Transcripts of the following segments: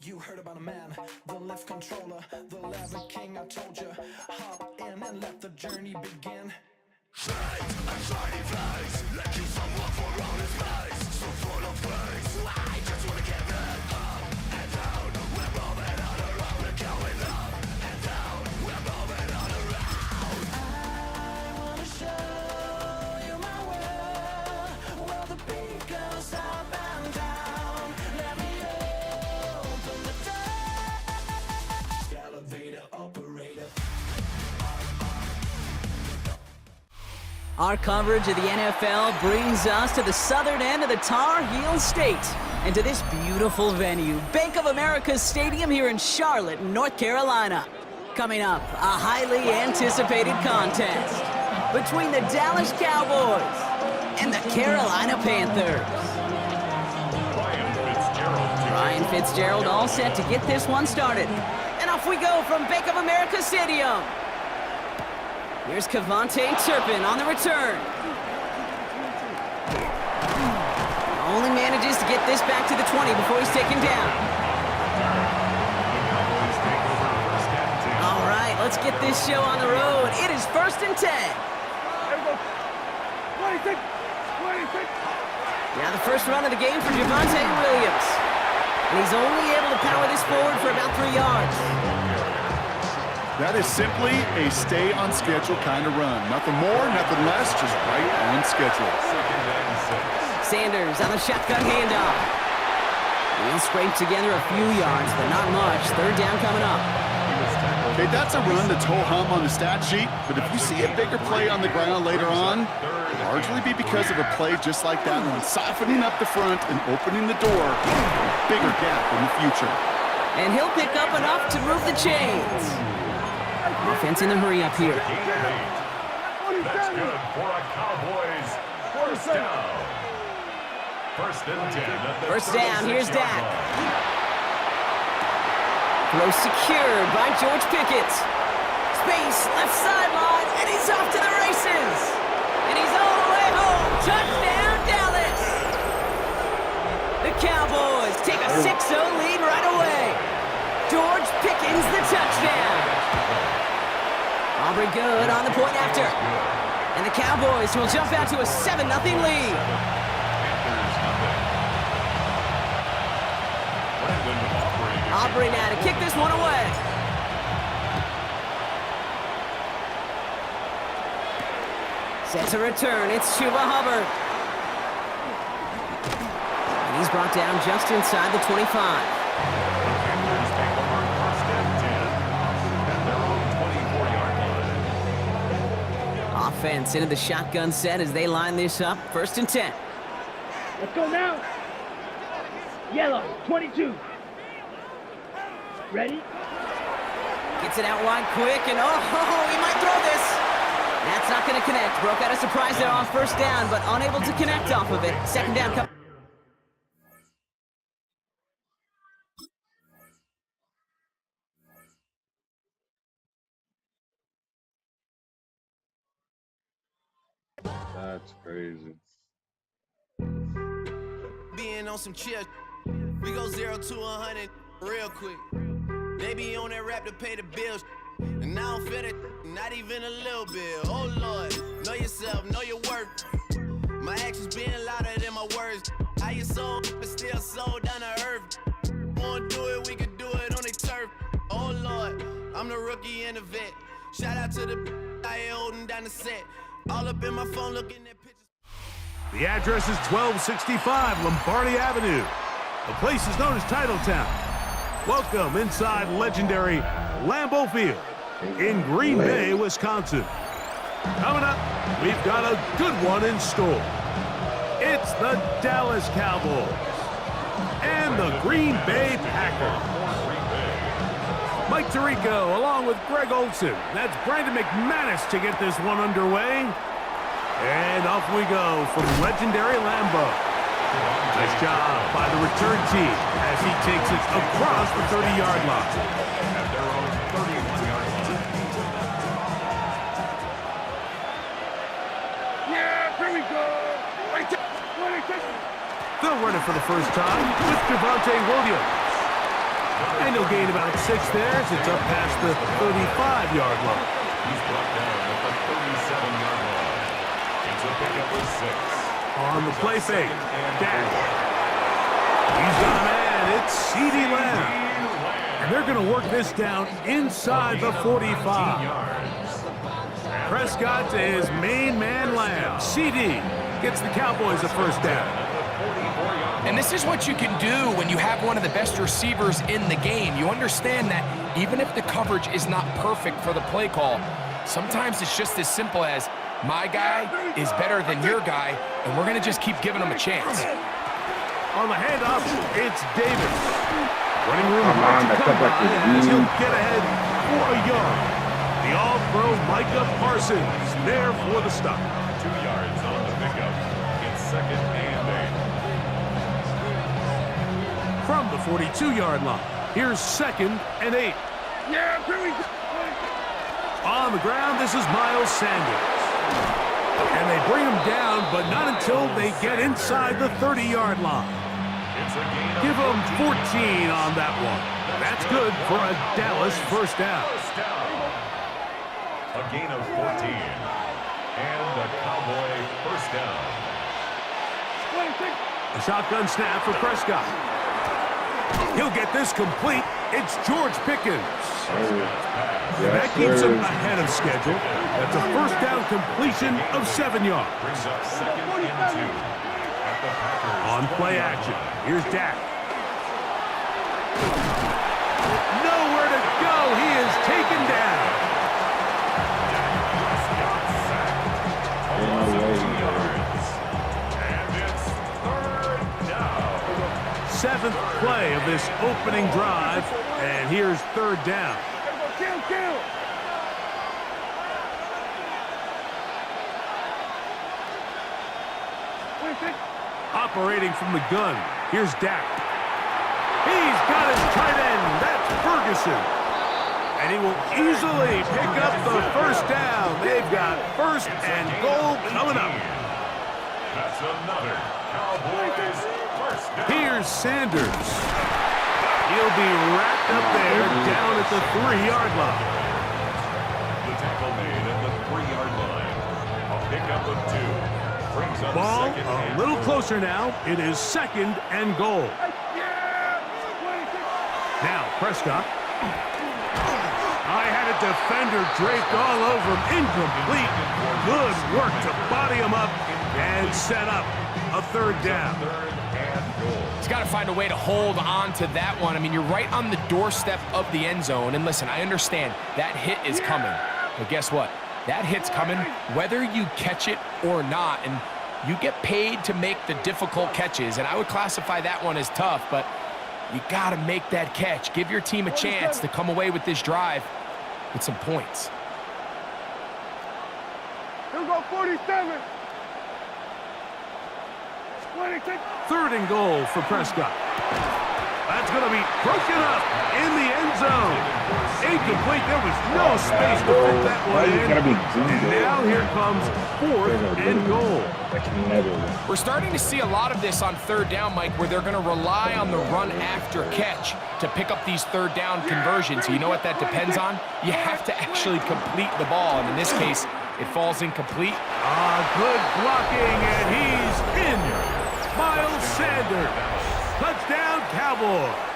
You heard about a man, the lift controller, the lever king, I told you. Hop in and let the journey begin. Straight and shiny face, let you someone for all his face. So full of praise, I just wanna get it up and down. We're moving on around, we're going up and down. We're moving on around. I wanna show you my world, where the beat goes up and down. Let me open the door. Elevator operator. Our coverage of the NFL brings us to the southern end of the Tar Heel State and to this beautiful venue, Bank of America Stadium here in Charlotte, North Carolina. Coming up, a highly anticipated contest between the Dallas Cowboys and the Carolina Panthers. Ryan Fitzgerald all set to get this one started. And off we go from Bank of America Stadium. Here's Kevontae Turpin on the return. Only manages to get this back to the 20 before he's taken down. All right, let's get this show on the road. It is 1st and 10. Now the first run of the game for Javonte Williams. And he's only able to power this forward for about 3 yards. That is simply a stay-on-schedule kind of run. Nothing more, nothing less, just right on schedule. Sanders on the shotgun handoff. He'll scrape together a few yards, but not much. 3rd down coming up. Okay, that's a run that's ho-hum on the stat sheet, but if you see a bigger play on the ground later on, it'll largely be because of a play just like that one, softening up the front and opening the door for a bigger gap in the future. And he'll pick up enough to move the chains. Offense in the hurry up here. That's good for a Cowboys first down. 1st and 10. First down, here's Dak. Throw secured by George Pickett. Space, left sideline, and he's off to the races. And he's all the way home. Touchdown, Dallas. The Cowboys take a 6-0 lead right away. George Pickens the touchdown. Aubrey good on the point after. And the Cowboys will jump out to a 7-0 lead. Aubrey now to kick this one away. Set to return, it's Chuba Hubbard. And he's brought down just inside the 25. Offense into the shotgun set as they line this up. 1st and 10. Let's go now. Yellow, 22. Ready? Gets it out wide quick, and oh, he might throw this. That's not going to connect. Broke out a surprise there on 1st down, but unable to connect off of it. 2nd down. That's crazy. Being on some chill, we go 0 to 100 real quick. They be on that rap to pay the bills, and I don't feel it, not even a little bit. Oh Lord, know yourself, know your worth. My actions being louder than my words. How you soul, but still soul down to earth. Wanna do it, we can do it on the turf. Oh Lord, I'm the rookie and the vet. Shout out to the I ain't holding down the set. All up in my phone looking at pictures. The address is 1265 Lombardi Avenue. The place is known as Titletown. Welcome inside legendary Lambeau Field in Green Bay, Wisconsin. Coming up, we've got a good one in store. It's the Dallas Cowboys and the Green Bay Packers. Mike Tirico along with Greg Olson. That's Brandon McManus to get this one underway. And off we go from legendary Lambeau. Nice job by the return team as he takes it across the 30-yard line. At their own 31-yard line. Yeah, here we go. They'll run it for the first time with Javonte Williams. And he'll gain about 6 there as it's up past the 35-yard line. He's brought down at the 37-yard line. It's a pickup of 6. On the play fake, Dak. He's got a man. It's CeeDee Lamb. And they're going to work this down inside the 45. Prescott to his main man, Lamb. CeeDee gets the Cowboys a first down. And this is what you can do when you have one of the best receivers in the game. You understand that even if the coverage is not perfect for the play call, sometimes it's just as simple as my guy is better than your guy, and we're going to just keep giving him a chance. On the handoff, it's Davis. Running room to come by as he'll get ahead for a yard. The all-pro Micah Parsons there for the stop. 2 yards on the pickup. It's 2nd and 8. From the 42-yard line, here's 2nd and 8. Yeah, here we go. On the ground, this is Miles Sanders. And they bring him down, but not until they get inside the 30-yard line. It's a gain of Give him 14 on that one. That's good for a Dallas first down. A gain of 14. And a Cowboy first down. 26. A shotgun snap for Prescott. He'll get this complete. It's George Pickens. That keeps him ahead of schedule. That's a first down completion of 7 yards. Brings up 2nd and 2. At the Packers. On play action, here's Dak. Nowhere to go. He is taken down. And it's 3rd down. 7th play of this opening drive, and here's 3rd down. Kill, kill. Operating from the gun, here's Dak. He's got his tight end. That's Ferguson. And he will easily pick up the first down. They've got 1st and goal coming up. That's another Cowboys first down. Here's Sanders. He'll be wrapped up there down at the 3-yard line. The tackle made at the 3-yard line. A pickup of 2. Brings up Ball 2nd a and little closer now. It is 2nd and goal. Now Prescott. I had a defender draped all over him. Incomplete. Good work to body him up and set up a 3rd down. 3rd and goal. He's got to find a way to hold on to that one. I mean, you're right on the doorstep of the end zone. And listen, I understand that hit is coming. But guess what? That hit's coming whether you catch it or not. And you get paid to make the difficult catches. And I would classify that one as tough, but you got to make that catch. Give your team a chance to come away with this drive with some points. Here we go, 47. 26. 3rd and goal for Prescott. That's going to be broken up in the end zone. Incomplete. There was no space to fit that one in. And now here comes 4th and goal. We're starting to see a lot of this on 3rd down, Mike, where they're going to rely on the run after catch to pick up these 3rd down conversions. So you know what that depends on? You have to actually complete the ball. And in this case, it falls incomplete. Good blocking, and he's in. Miles Sanders. Touchdown, Cowboys.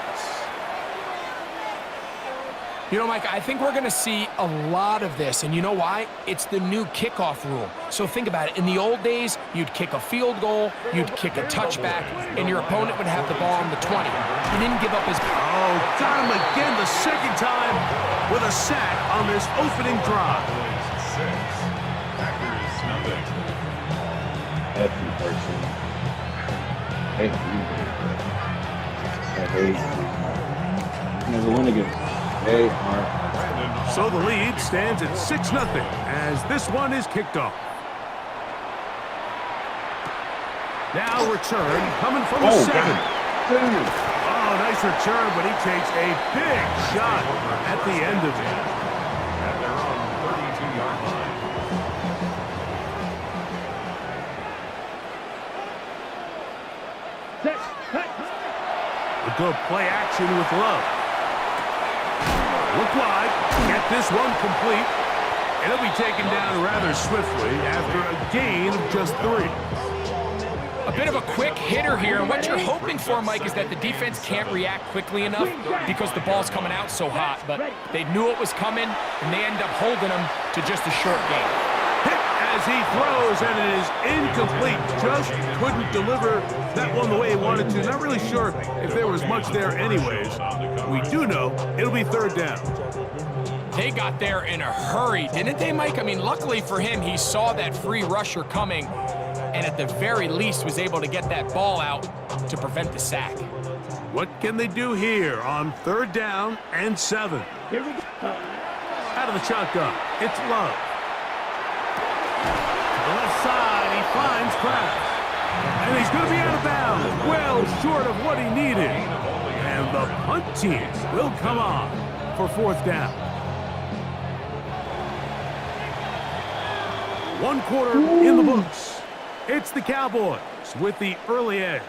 You know, Mike, I think we're going to see a lot of this, and you know why? It's the new kickoff rule. So think about it. In the old days, you'd kick a field goal, you'd kick a touchback, and your opponent would have the ball on the 20. You didn't give up as... Oh, got him again the 2nd time with a sack on this opening drive. 6. Packers nothing. Every person. Never win against. They are. So the lead stands at 6-0 as this one is kicked off. Now return coming from the 7. Oh, nice return, but he takes a big shot at the end of it. At their own 32-yard line. Set. Cut. A good play action with Love. Look wide. Get this one complete. And it'll be taken down rather swiftly after a gain of just 3. A bit of a quick hitter here, and what you're hoping for, Mike, is that the defense can't react quickly enough because the ball's coming out so hot, but they knew it was coming, and they end up holding them to just a short gain. Hit as he throws, and it is incomplete. Just couldn't deliver that one the way he wanted to. Not really sure if there was much there anyways. We do know it'll be 3rd down. They got there in a hurry, didn't they, Mike? I mean, luckily for him, he saw that free rusher coming, and at the very least was able to get that ball out to prevent the sack. What can they do here on 3rd down and 7? Here we go. Out of the shotgun, it's Love. To the left side, he finds Kraft. And he's going to be out of bounds, well short of what he needed. And the punt team will come on for 4th down. 1 quarter in the books. It's the Cowboys with the early edge.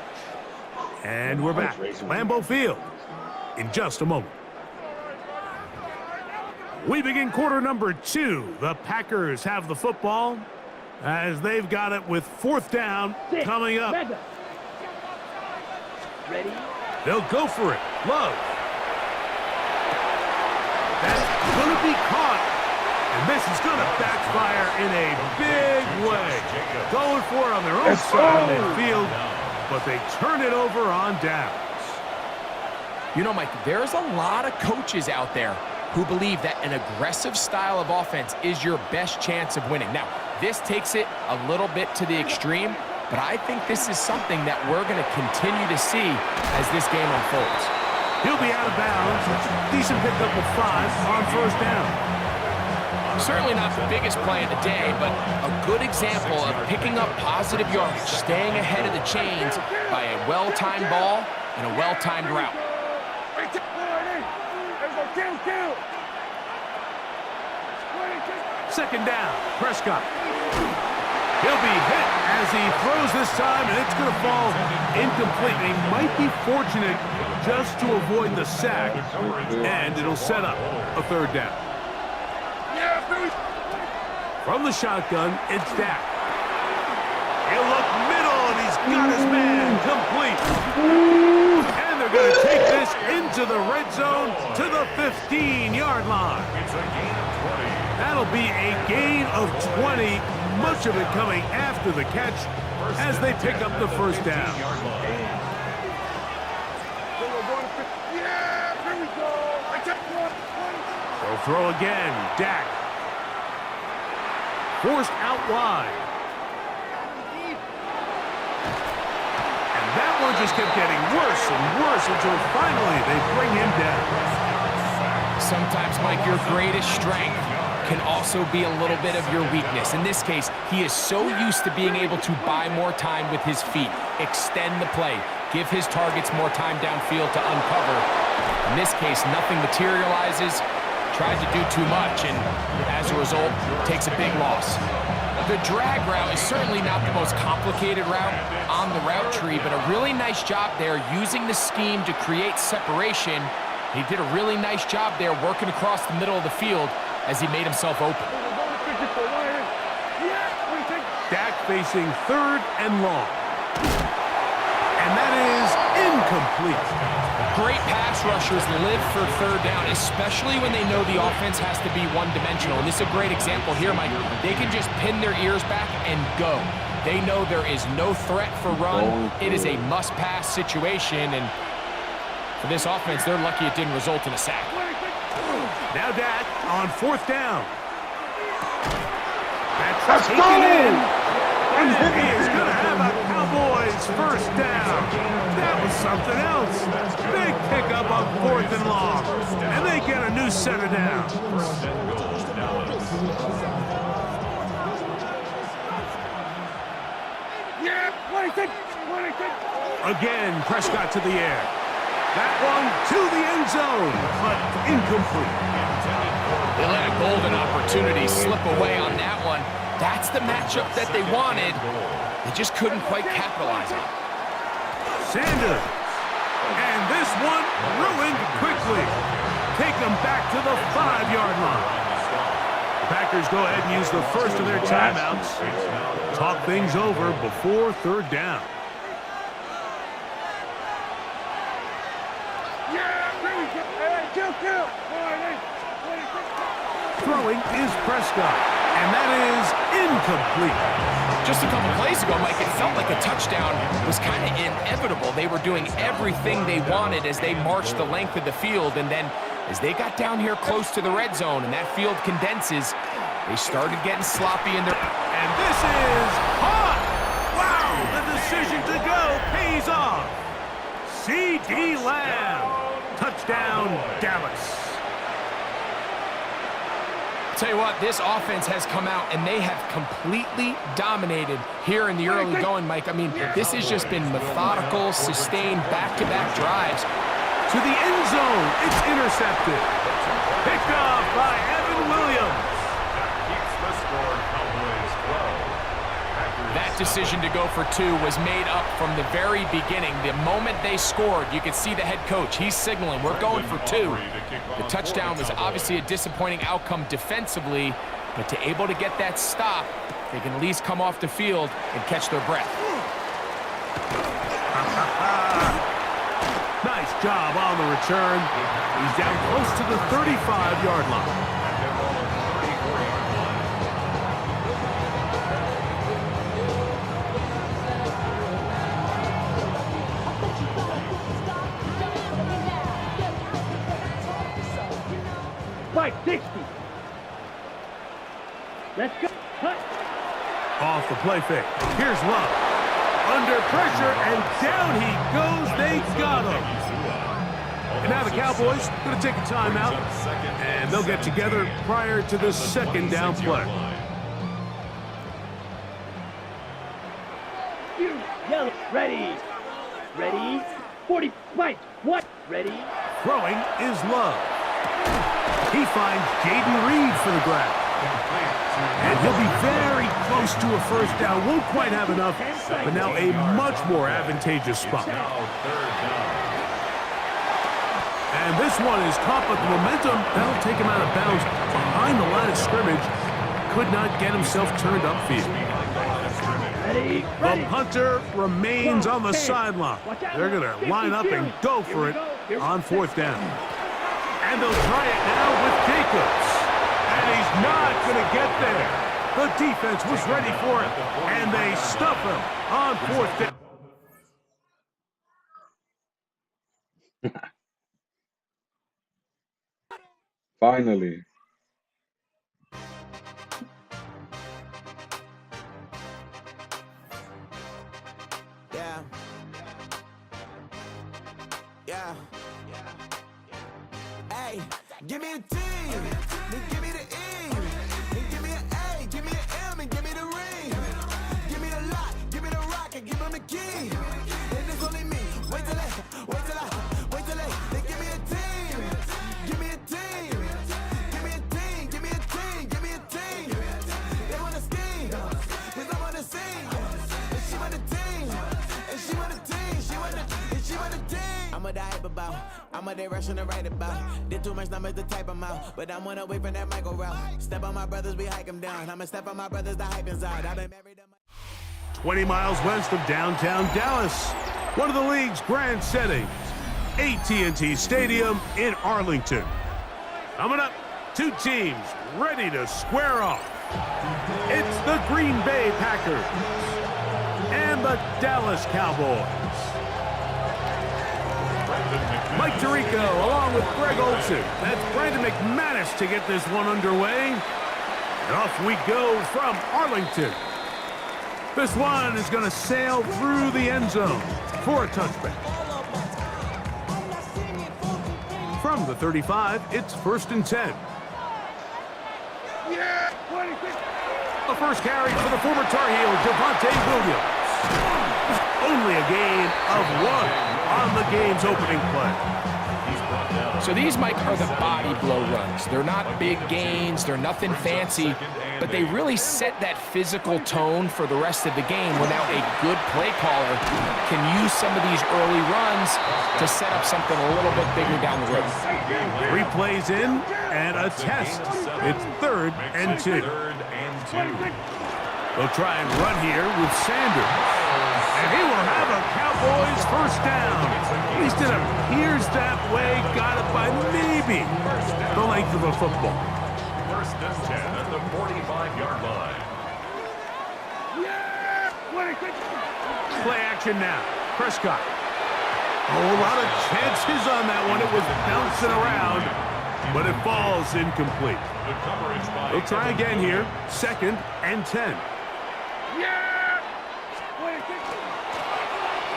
And we're back at Lambeau Field in just a moment. We begin quarter number 2. The Packers have the football as they've got it with 4th down coming up. Ready? They'll go for it. Love. That's going to be caught. And this is going to backfire in a big way. Going for it on their own side of the field, but they turn it over on downs. You know, Mike, there's a lot of coaches out there who believe that an aggressive style of offense is your best chance of winning. Now, this takes it a little bit to the extreme, but I think this is something that we're going to continue to see as this game unfolds. He'll be out of bounds. Decent pickup of 5 on 1st down. Certainly not the biggest play of the day, but a good example of picking up positive yardage, staying ahead of the chains by a well-timed ball and a well-timed route. Kill. 2nd down, Prescott. He'll be hit as he throws this time, and it's going to fall incomplete. He might be fortunate just to avoid the sack, and it'll set up a 3rd down. From the shotgun, it's Dak. He'll look middle, and he's got his man complete. And they're going to take this into the red zone to the 15-yard line. That'll be a gain of 20, much of it coming after the catch as they pick up the 1st down. They'll throw again, Dak. Forced out wide. And that one just kept getting worse and worse until finally they bring him down. Sometimes, Mike, your greatest strength can also be a little bit of your weakness. In this case, he is so used to being able to buy more time with his feet, extend the play, give his targets more time downfield to uncover. In this case, nothing materializes. Tried to do too much, and as a result, takes a big loss. The drag route is certainly not the most complicated route on the route tree, but a really nice job there using the scheme to create separation. He did a really nice job there working across the middle of the field as he made himself open. Dak facing 3rd and long. And that is incomplete. Great pass rushers live for 3rd down, especially when they know the offense has to be one-dimensional. And this is a great example here, Mike. They can just pin their ears back and go. They know there is no threat for run. It is a must-pass situation, and for this offense, they're lucky it didn't result in a sack. Now Dak on 4th down. That's taken in. And he is going to have a Cowboys 1st down. That was something else. Big pickup on 4th and long. And they get a new set of downs. Again, Prescott to the air. That one to the end zone, but incomplete. They let a golden opportunity slip away on that one. That's the matchup that they wanted. They just couldn't quite capitalize on it. Sanders. And this one ruined quickly. take them back to the 5-yard line. The Packers go ahead and use the first of their timeouts. Talk things over before third down. Throwing is Prescott, and that is incomplete. Just a couple plays ago, Mike, it felt like a touchdown was kind of inevitable. They were doing everything they wanted as they marched the length of the field, and then as they got down here close to the red zone and that field condenses, they started getting sloppy in their... And this is hot! Wow! The decision to go pays off. C.D. Lamb. Touchdown, Dallas. Tell you what, this offense has come out and they have completely dominated here in the early going, Mike. I mean, this has just been methodical, sustained, back-to-back drives. To the end zone, it's intercepted. Picked off by Evan Williams. Keeps the score Cowboys 12. That decision to go for 2 was made up from the very beginning. The moment they scored, you could see the head coach. He's signaling, we're going for 2. The touchdown was obviously a disappointing outcome defensively, but to able to get that stop, they can at least come off the field and catch their breath. Nice job on the return. He's down close to the 35-yard line. Mike, 60. Let's go. Cut. Off the play fake. Here's Love. Under pressure, and down he goes. They got him. And now the Cowboys going to take a timeout, and they'll get together prior to the second down play. You yellow. Ready. Ready. 40. Mike, what? Ready. Throwing is Love. He finds Jaden Reed for the grab. And he'll be very close to a first down. Won't quite have enough, but now a much more advantageous spot. And this one is caught, but the momentum, that'll take him out of bounds behind the line of scrimmage. Could not get himself turned upfield. Ready. The punter remains on the sideline. They're going to line up and go for it on fourth down. And they'll try it now with Jacobs. And he's not going to get there. The defense was ready for it, and they stuff him on fourth down. Finally. Yeah. Yeah. Hey, give me a T, then give me the E, then give me an A, give me an M, and give me the ring. Give me the lock, give me the rock, and give him the key. And it's only me. Wait till they, then give me a team. Give me a team. Give me a team, give me a team, give me a team. They wanna scheme, cause I'm on the scene. And she want the team, and she want the team, she want the team. I'm a die about, I'm a they rushing to write about. Did too much numbers to type them out, but I'm one away from that Michael route. Step on my brothers, we hike them down. I'ma step on my brothers, the hype inside. I've been married to my 20 miles west of downtown Dallas, one of the league's grand settings, AT&T Stadium in Arlington. Coming up, two teams ready to square off. It's the Green Bay Packers and the Dallas Cowboys. Mike Tirico along with Greg Olsen. That's Brandon McManus to get this one underway. And off we go from Arlington. This one is going to sail through the end zone for a touchback. From the 35, it's 1st and 10. Yeah. 26. The first carry for the former Tar Heel, Javonte Williams. Only a gain of 1 on the game's opening play. He's So these, Mike, are the body blow runs. They're not big gains, they're nothing fancy, but they really set that physical tone for the rest of the game where now a good play caller can use some of these early runs to set up something a little bit bigger down the road. 3 plays in and a test. It's 3rd and 2. They'll try and run here with Sanders. And he will have a Cowboys first down. At least it appears that way. Got it by maybe the length of a football. 1st and 10 at the 45-yard line. Play action now. Prescott. Oh, a lot of chances on that one. It was bouncing around, but it falls incomplete. They'll try again here. 2nd and 10.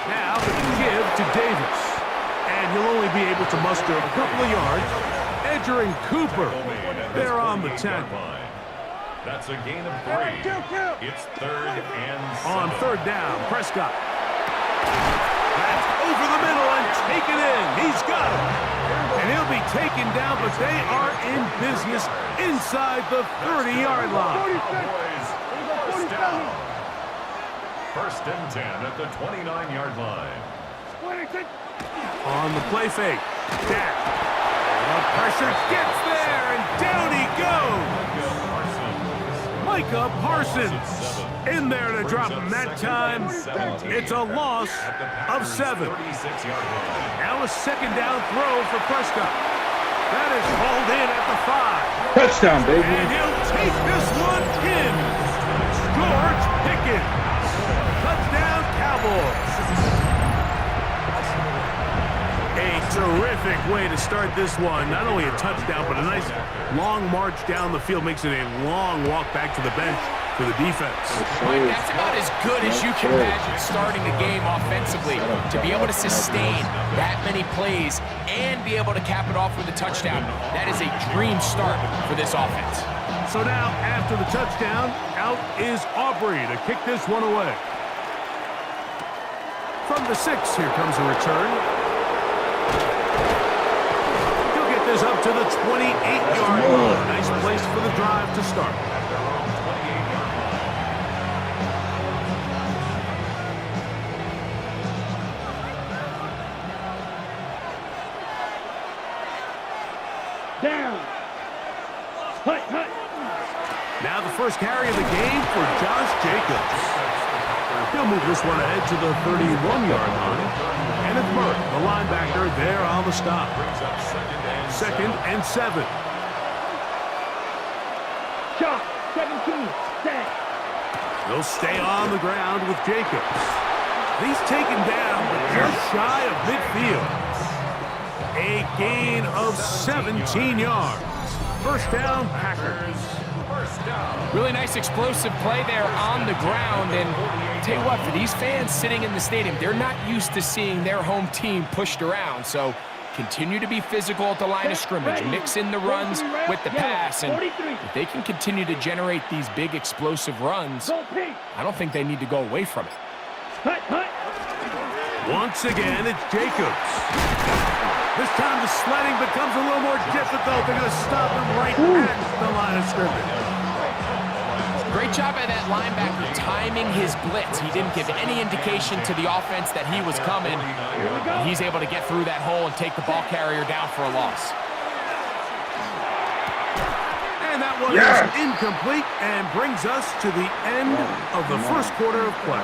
Now the give to Davis. And he'll only be able to muster a couple of yards. Edger and Cooper, they're on the 10. That's a gain of 3. It's 3rd and 7. On 3rd down, Prescott. That's over the middle and taken in. He's got it. And he'll be taken down, but they are in business inside the 30-yard line. First down. 1st and 10 at the 29-yard line. On the play fake. Dak. The pressure gets there, and down he goes. Micah Parsons in there to drop him that time. It's a loss of 7. Now a 2nd down throw for Prescott. That is hauled in at the 5. Touchdown, baby. And he'll take this one in. George Pickens. Touchdown, Cowboys. A terrific way to start this one. Not only a touchdown, but a nice long march down the field. Makes it a long walk back to the bench for the defense. Mike, that's about as good as you can imagine starting a game offensively. To be able to sustain that many plays and be able to cap it off with a touchdown, that is a dream start for this offense. So now, after the touchdown, out is Aubrey to kick this one away. From the 6, here comes a return. He'll get this up to the 28-yard line. Nice place for the drive to start. Down. Hut, hut. Now the first carry of the game for Josh Jacobs. He'll move this one ahead to the 31-yard line. And it's Murray, the linebacker, there on the stop. 2nd and 7. Shot. 17. Set. They'll stay on the ground with Jacobs. He's taken down, but just shy of midfield. A gain of 17 yards. First down, Packers. Really nice explosive play there on the ground. And I'll tell you what, for these fans sitting in the stadium, they're not used to seeing their home team pushed around. So continue to be physical at the line of scrimmage. Mix in the runs with the pass. And if they can continue to generate these big explosive runs, I don't think they need to go away from it. Hut, hut. Once again, it's Jacobs. This time the sledding becomes a little more difficult. They're going to stop him right at the line of scrimmage. Great job by that linebacker timing his blitz. He didn't give any indication to the offense that he was coming. And he's able to get through that hole and take the ball carrier down for a loss. And that one is incomplete and brings us to the end of the first quarter of play.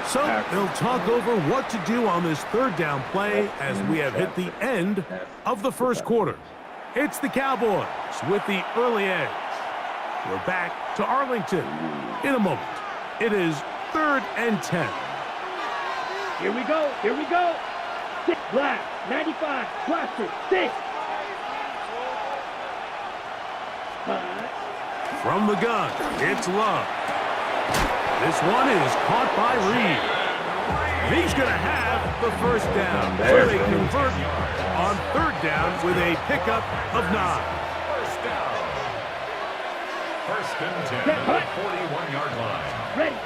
So they'll talk over what to do on this 3rd down play as we have hit the end of the first quarter. It's the Cowboys with the early edge. We're back to Arlington in a moment. It is 3rd and 10. Here we go. Here we go. 6 black. 95. Blaster. 6. From the gun, it's Love. This one is caught by Reed. He's going to have the first down. So they convert on 3rd down with a pickup of 9. First down. 1st and 10 at the 41-yard line. Ready.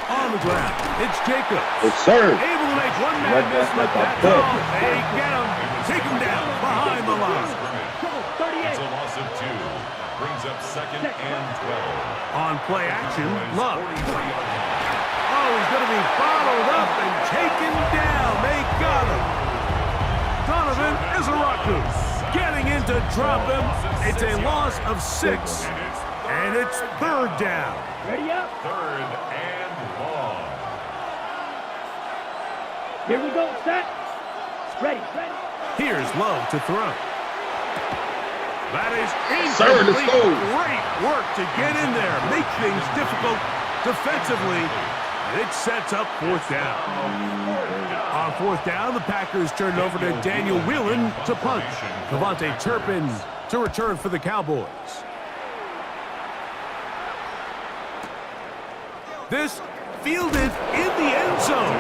on the ground. It's Jacobs. Yes, sir. Able to make one man Let miss, that but like a that's buck. all. They get him. Take him down behind the line. It's a loss of 2. Brings up second and 12. On play action, Love. 43-yard line. Oh, he's going to be bottled up and taken down. They got him. Donovan Izaraku getting in to drop him. It's a loss of 6, and it's third down. Ready up. Third and long. Here we go. Set. Ready. Here's Love to throw. That is Sir, let's incomplete. go. Great work to get in there, make things difficult defensively, and it sets up fourth down. On fourth down, the Packers turn it over to Daniel Whelan to punt. Devontae Turpin to return for the Cowboys. This fielded in the end zone.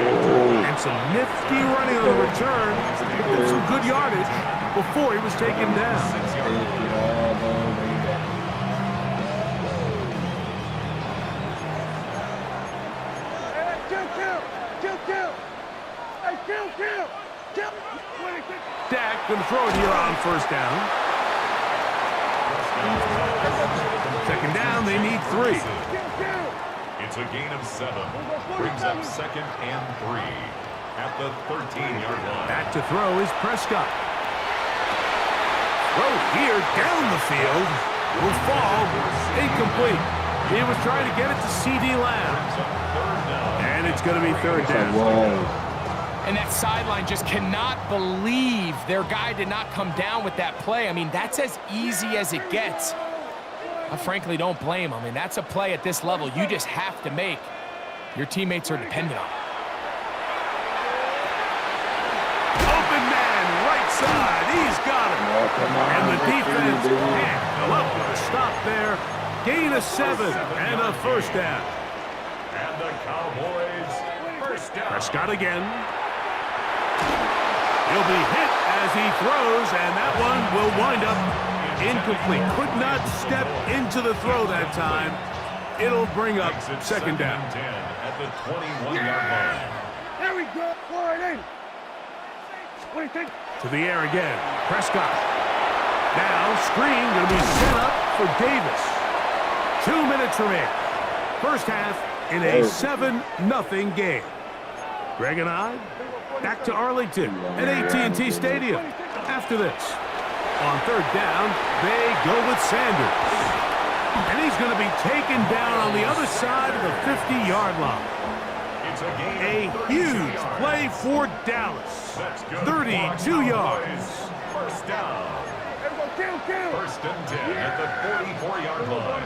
And some nifty running on the return. And some good yardage before he was taken down. Dak going to throw it here on first down. Second down, they need 3. It's a gain of 7. Brings up second and 3 at the 13-yard line. Back to throw is Prescott. Throw here down the field. Will fall. Incomplete. He was trying to get it to C.D. Lamb. And it's going to be third down. And that sideline just cannot believe their guy did not come down with that play. I mean, that's as easy as it gets. I frankly don't blame him. I mean, that's a play at this level you just have to make. Your teammates are dependent on. Open man, right side. He's got it. And the defense can't come up with a stop there. Gain of 7 and a first down. And the Cowboys first down. Prescott again. He'll be hit as he throws, and that one will wind up incomplete. Could not step into the throw that time. It'll bring up second down. 10 at the 21-yard line. There we go. Forward in. What do you think? To the air again. Prescott. Now, screen going to be set up for Davis. 2 minutes remain. First half in a 7-0 game. Greg and I back to Arlington at AT&T Stadium. After this, on third down, they go with Sanders. And he's going to be taken down on the other side of the 50-yard line. It's a gain A of huge 36 yards. play for Dallas. That's good. 32 yards. First down. First and 10 at the 44-yard line.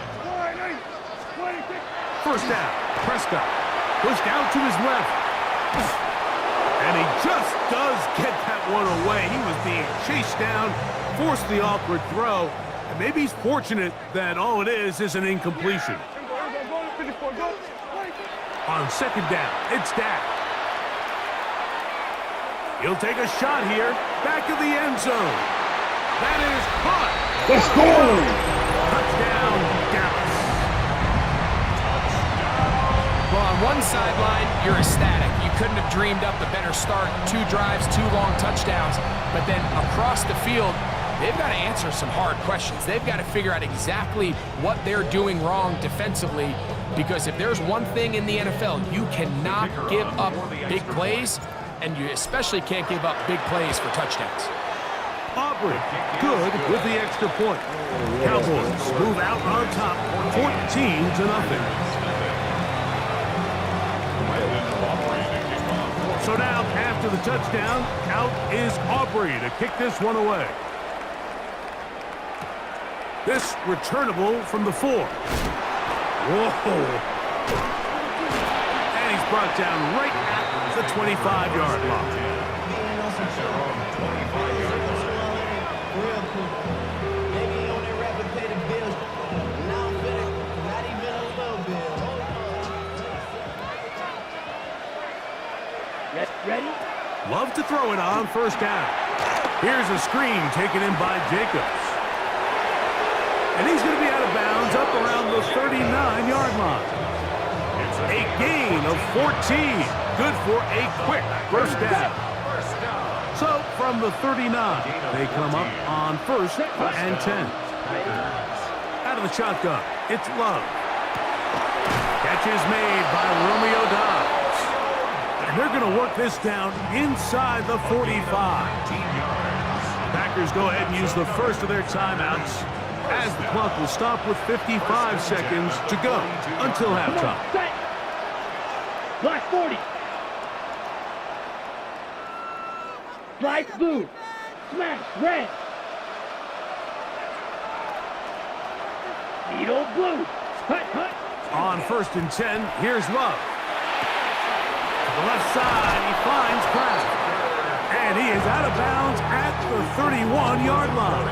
First down, Prescott pushed out to his left. And he just does get that one away. He was being chased down, forced the awkward throw. And maybe he's fortunate that all it is an incompletion. On second down, it's Dak. He'll take a shot here, back of the end zone. That is caught. Let's go. Touchdown, Dallas. Well, on one sideline, you're ecstatic. You couldn't have dreamed up a better start. 2 drives, 2 long touchdowns. But then across the field, they've got to answer some hard questions. They've got to figure out exactly what they're doing wrong defensively. Because if there's one thing in the NFL, you cannot give up big plays, and you especially can't give up big plays for touchdowns. Aubrey, good with the extra point. Cowboys move out on top, 14-0. So now, after the touchdown, out is Aubrey to kick this one away. This returnable from the 4. Whoa! And he's brought down right at the 25-yard line. Ready? Love to throw it on first down. Here's a screen taken in by Jacobs. And he's going to be out of bounds up around the 39-yard line. It's a A gain of 14. Good for a quick first down. So from the 39, they come up on 1st and 10. Out of the shotgun, it's Love. Catch is made by Romeo Dobbs. And they're going to work this down inside the 45. Packers go ahead and use the first of their timeouts as the clock will stop with 55 seconds to go until halftime. Black 40. Slice blue. Smash red. Needle blue. Hut, hut. On 1st and 10, here's Love. To the left side, he finds Kraft. And he is out of bounds at the 31-yard line.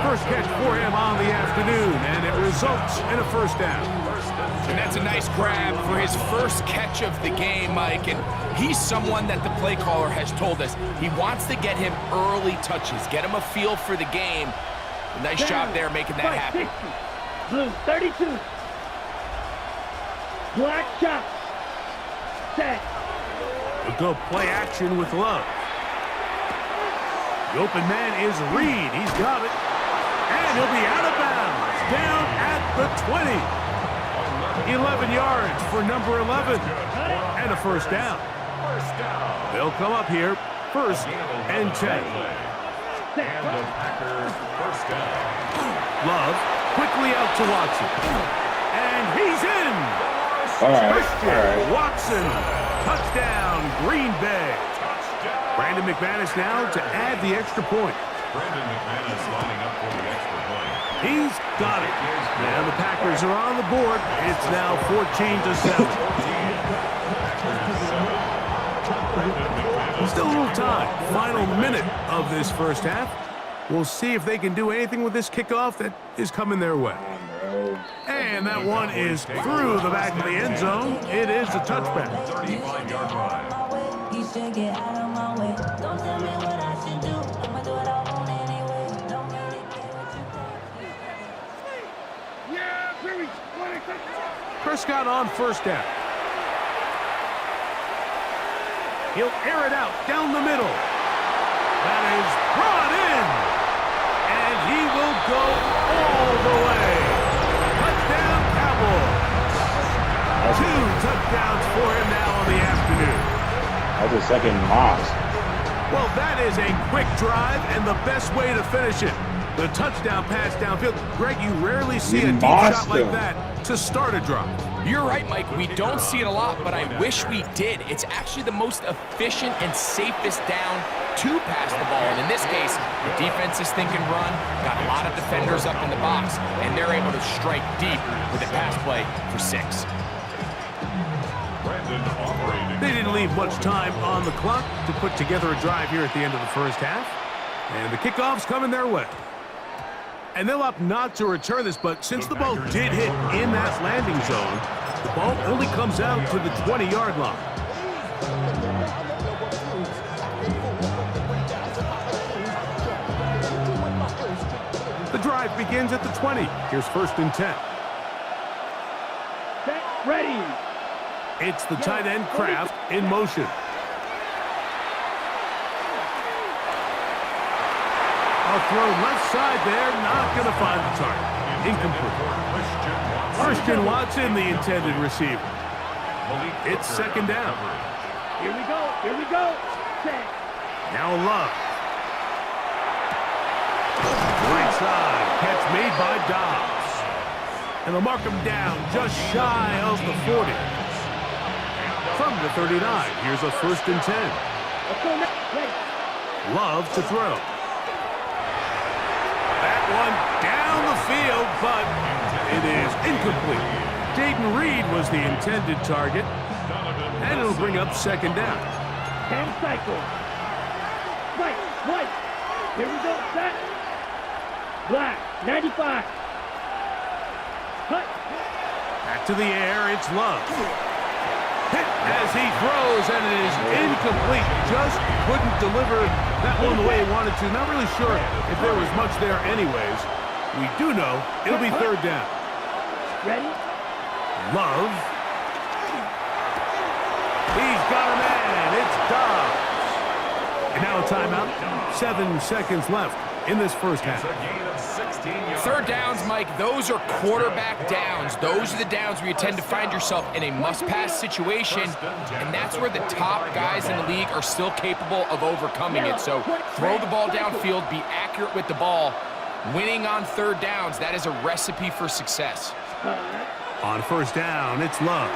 First catch for him on the afternoon, and it results in a first down. And that's a nice grab for his first catch of the game, Mike. And he's someone that the play caller has told us he wants to get him early touches, get him a feel for the game. Nice job there making that happen. 60. Blue 32. Black shot. Set. We'll go play action with Love. The open man is Reed. He's got it. And he'll be out of bounds. Down at the 20. 11 yards for number 11. And a first down. They'll come up here 1st and 10. Love quickly out to Watson. And he's in. Christian Watson. Touchdown, Green Bay. Brandon McManus now to add the extra point. Brandon McManus lining up for the extra point. He's got it. And the Packers are on the board. It's now 14-7. Still a little time. Final minute of this first half. We'll see if they can do anything with this kickoff that is coming their way. And that one is through the back of the end zone. It is a touchback. 35-yard line. You should get out of my way. Don't tell me what I should do. I'ma do what I want anyway. Don't really care what you think. Prescott on first down. He'll air it out down the middle. That is brought in. And he will go all the way. Touchdown, Cowboys. 2 touchdowns for him now on the afternoon. That's a second Moss. Well, that is a quick drive and the best way to finish it. The touchdown pass downfield. Greg, you rarely see a deep shot like that to start a drive. You're right, Mike. We don't see it a lot, but I wish we did. It's actually the most efficient and safest down to pass the ball. And in this case, the defense is thinking run, got a lot of defenders up in the box, and they're able to strike deep with a pass play for 6. They didn't leave much time on the clock to put together a drive here at the end of the first half. And the kickoff's coming their way. And they'll opt not to return this, but since the ball did hit in that landing zone, the ball only comes out to the 20-yard line. The drive begins at the 20. Here's 1st and 10. Set. Ready. It's the tight end Kraft in motion. A throw left side there, not going to find the target. Incomplete. Christian Watson, the intended receiver. It's 2nd down. Here we go. Here we go. Set. Now Love. Right side, catch made by Dobbs. And they'll mark him down just shy of the 40. From the 39, here's a 1st and 10. Let's go next. Ready. Love to throw. That one down the field, but it is incomplete. Jaden Reed was the intended target, and it'll bring up 2nd down. 10 cycles. Right. White. Here we go. Set. Black. 95. Cut. Back to the air, it's Love. Hit as he throws, and it is incomplete. Just couldn't deliver that one the way he wanted to. Not really sure if there was much there anyways. We do know it'll be 3rd down. Ready. Love got a man. It's Dobbs. And now a timeout. 7 seconds left in this first half. Third downs, Mike, those are quarterback downs. Those are the downs where you tend to find yourself in a must-pass situation, and that's where the top guys in the league are still capable of overcoming it. So throw the ball downfield, be accurate with the ball. Winning on third downs, that is a recipe for success. On first down, it's Love.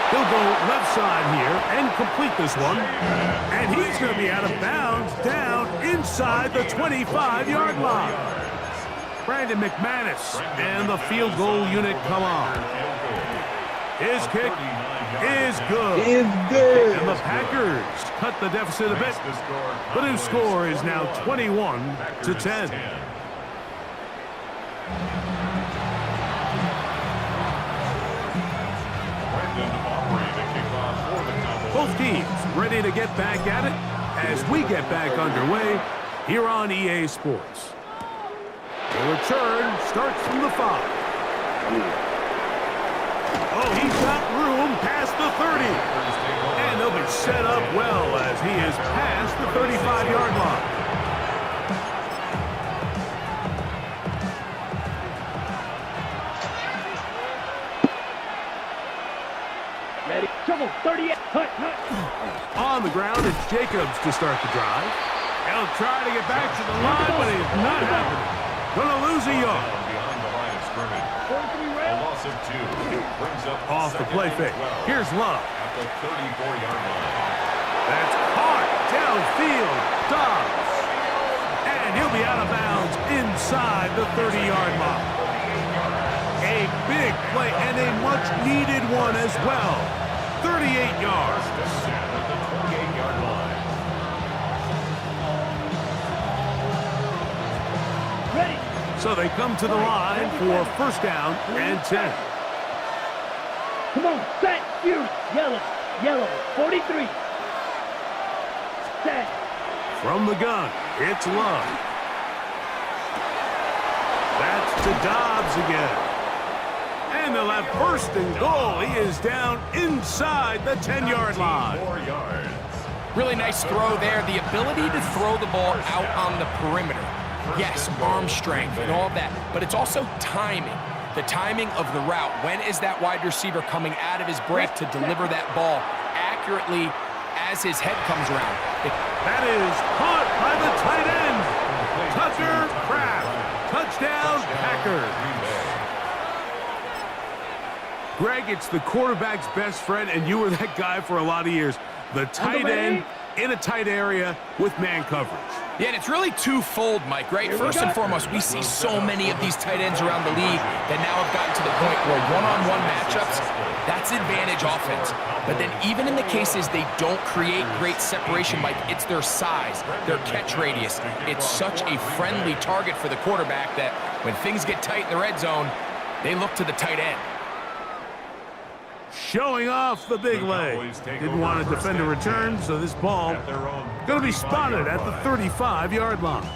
He'll go left side here and complete this one. And he's going to be out of bounds down inside the 25-yard line. Brandon McManus and the field goal unit come on. His kick is good. And the Packers cut the deficit a bit. The new score is now 21-10. Both teams ready to get back at it as we get back underway here on EA Sports. The return starts from the 5. Oh, he's got room past the 30. And they'll be set up well as he is past the 35-yard line. Ready, shovel, 38, hut. On the ground, it's Jacobs to start the drive. He'll try to get back to the line, but it's not happening. Gonna lose a yard. Beyond the line of scrimmage. A loss of 2. Brings up Off the play fake. Here's Love. At the 34-yard line. That's caught downfield. Dobbs. And he'll be out of bounds inside the 30-yard line. A big play and a much-needed one as well. 38 yards. At the 28-yard line. Ready. So they come to the line for first down and 10. Come on, set, shoot. Yellow, 43. Set. From the gun, it's Love. That's to Dobbs again. And they'll have first and goal. He is down inside the 10-yard line. 4 yards. Really nice throw there. The ability to throw the ball out on the perimeter. Yes, arm strength and all of that, but it's also timing. The timing of the route. When is that wide receiver coming out of his break to deliver that ball accurately as his head comes around? That is caught by the tight end. Tucker Kraft. Touchdown, Packers. Greg, it's the quarterback's best friend, and you were that guy for a lot of years. The tight end in a tight area with man coverage. Yeah, and it's really twofold, Mike, right? First and foremost, we see so many of these tight ends around the league that now have gotten to the point where one-on-one matchups, that's advantage offense. But then even in the cases they don't create great separation, Mike, it's their size, their catch radius. It's such a friendly target for the quarterback that when things get tight in the red zone, they look to the tight end. Showing off the big leg. Didn't want to defend a return, so this ball going to be spotted at the 35-yard line.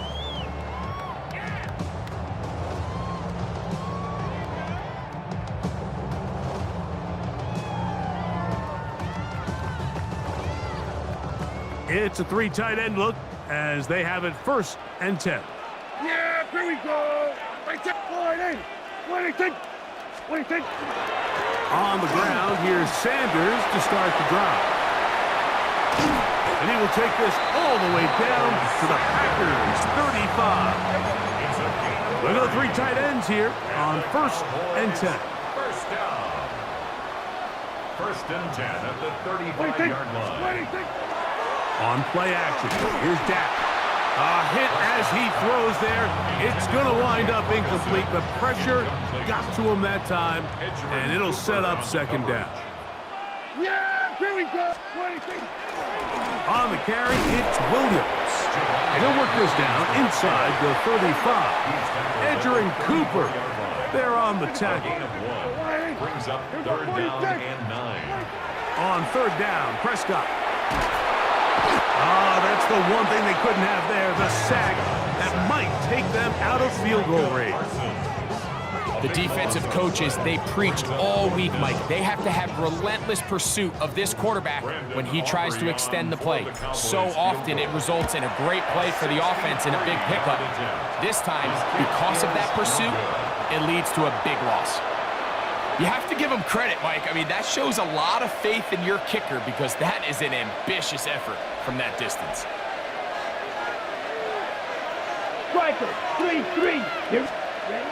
It's a 3 tight end look as they have it first and 10. Yeah, here we go. What do you think? On the ground, here's Sanders to start the drive. And he will take this all the way down to the Packers' 35. Look at the 3 tight ends here on first and 10. First down. First and 10 at the 35-yard line. On play action, here's Dak. A hit as he throws there. It's going to wind up incomplete, but pressure got to him that time, and it'll set up second down. Yeah, here we go. What do you think? On the carry, it's Williams. And he'll work this down inside the 35. Edger and Cooper, they're on the tackle. Brings up third down and 9. On third down, Prescott. That's the one thing they couldn't have there, the sack that might take them out of field goal range. The defensive coaches, they preached all week, Mike. They have to have relentless pursuit of this quarterback when he tries to extend the play. So often it results in a great play for the offense and a big pickup. This time, because of that pursuit, it leads to a big loss. You have to give him credit, Mike. I mean, that shows a lot of faith in your kicker because that is an ambitious effort from that distance. Striker, 3-3. Here. Ready?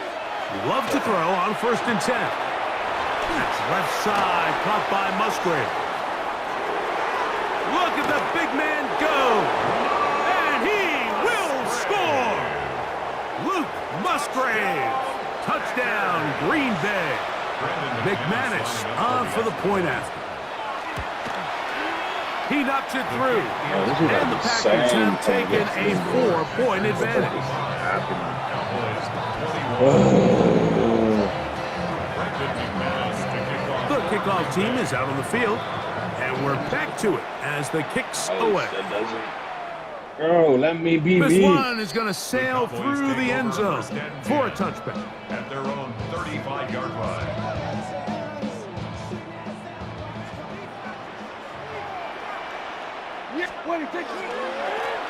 Love to throw on 1st and 10. That's left side, caught by Musgrave. Look at the big man go! And he will score! Luke Musgrave. Touchdown, Green Bay. McManus on for the point after. He knocks it through. And the Packers have taken a 4-point advantage. The kickoff team is out on the field. And we're back to it as the kicks away. Bro, let me be This me. one is going to sail through the end zone for a touchback. At their own 35-yard line.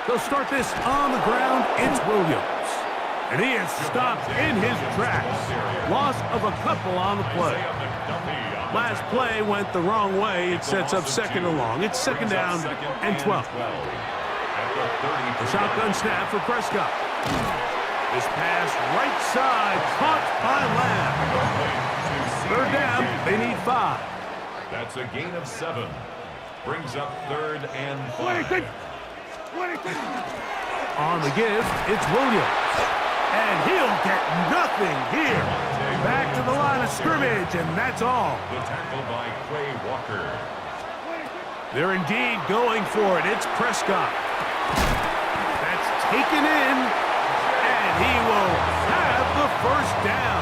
They'll start this on the ground. It's Williams. And he is stopped in his tracks. Loss of a couple on the play. Last play went the wrong way. It sets up 2nd and long. It's 2nd down and 12. A shotgun snap for Prescott. This pass right side caught by Lamb. 3rd down. They need 5. That's a gain of 7. Brings up 3rd and 5. On the give, it's Williams. And he'll get nothing here. Back to the line of scrimmage, and that's all. The tackle by Quay Walker. They're indeed going for it. It's Prescott. That's taken in, and he will have the 1st down.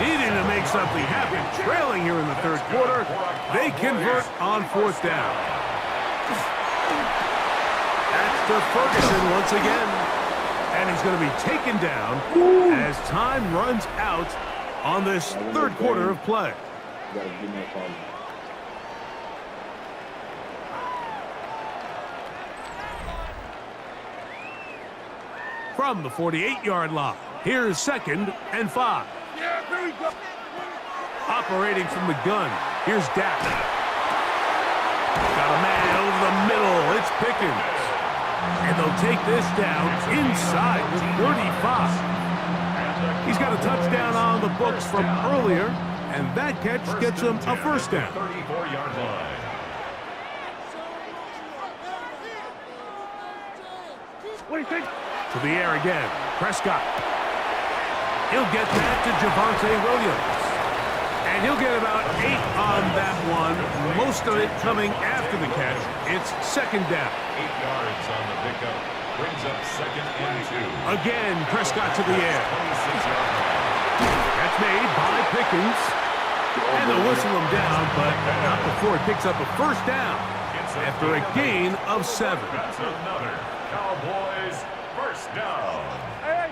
Needing to make something happen, trailing here in the 3rd quarter. They convert on 4th down. That's to Ferguson once again. And he's going to be taken down as time runs out on this 3rd quarter of play. From the 48-yard line, here's 2nd and 5. Operating from the gun, here's Dak. Got a man over the middle, it's Pickens. And they'll take this down inside the 35. He's got a touchdown on the books from earlier, and that catch gets him a 1st down. 34-yard line. What do you think? To the air again, Prescott. He'll get that to Javonte Williams. And he'll get about 8 on that one, most of it coming after the catch. It's 2nd down. 8 yards on the pickup. Brings up 2nd and 2. Again, Prescott to the air. 26-yard line. That's made by Pickens. And they'll whistle him down, but not before it picks up a 1st down after a gain of 7. That's another Cowboys 1st down.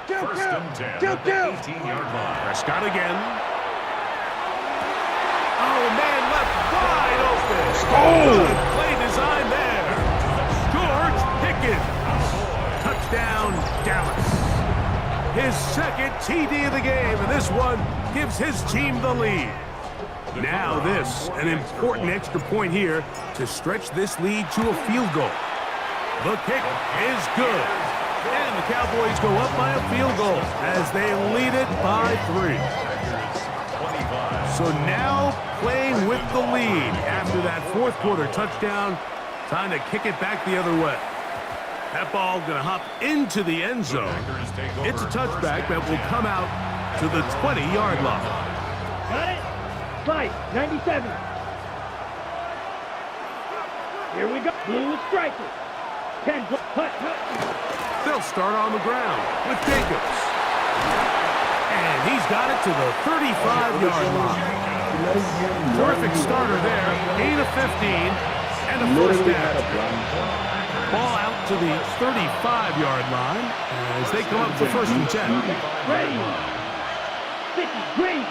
1st and 10 at the 18-yard line. Prescott again. Oh, man, left wide open. Good play design there. George Pickens. Touchdown, Dallas. His 2nd TD of the game, and this one gives his team the lead. Now this, an important extra point here to stretch this lead to a field goal. The kick is good. And the Cowboys go up by a field goal as they lead it by 3. So now playing with the lead after that 4th quarter touchdown. Time to kick it back the other way. That ball going to hop into the end zone. It's a touchback that will come out to the 20-yard line. Got it? Fight, 97. Here we go. Blue striker. 10, hut. They'll start on the ground with Jacobs. And he's got it to the 35-yard line. Terrific starter there. Gain of 15 and a 1st down. Ball out to the 35-yard line as they come up for 1st and 10. Ready. 50, green.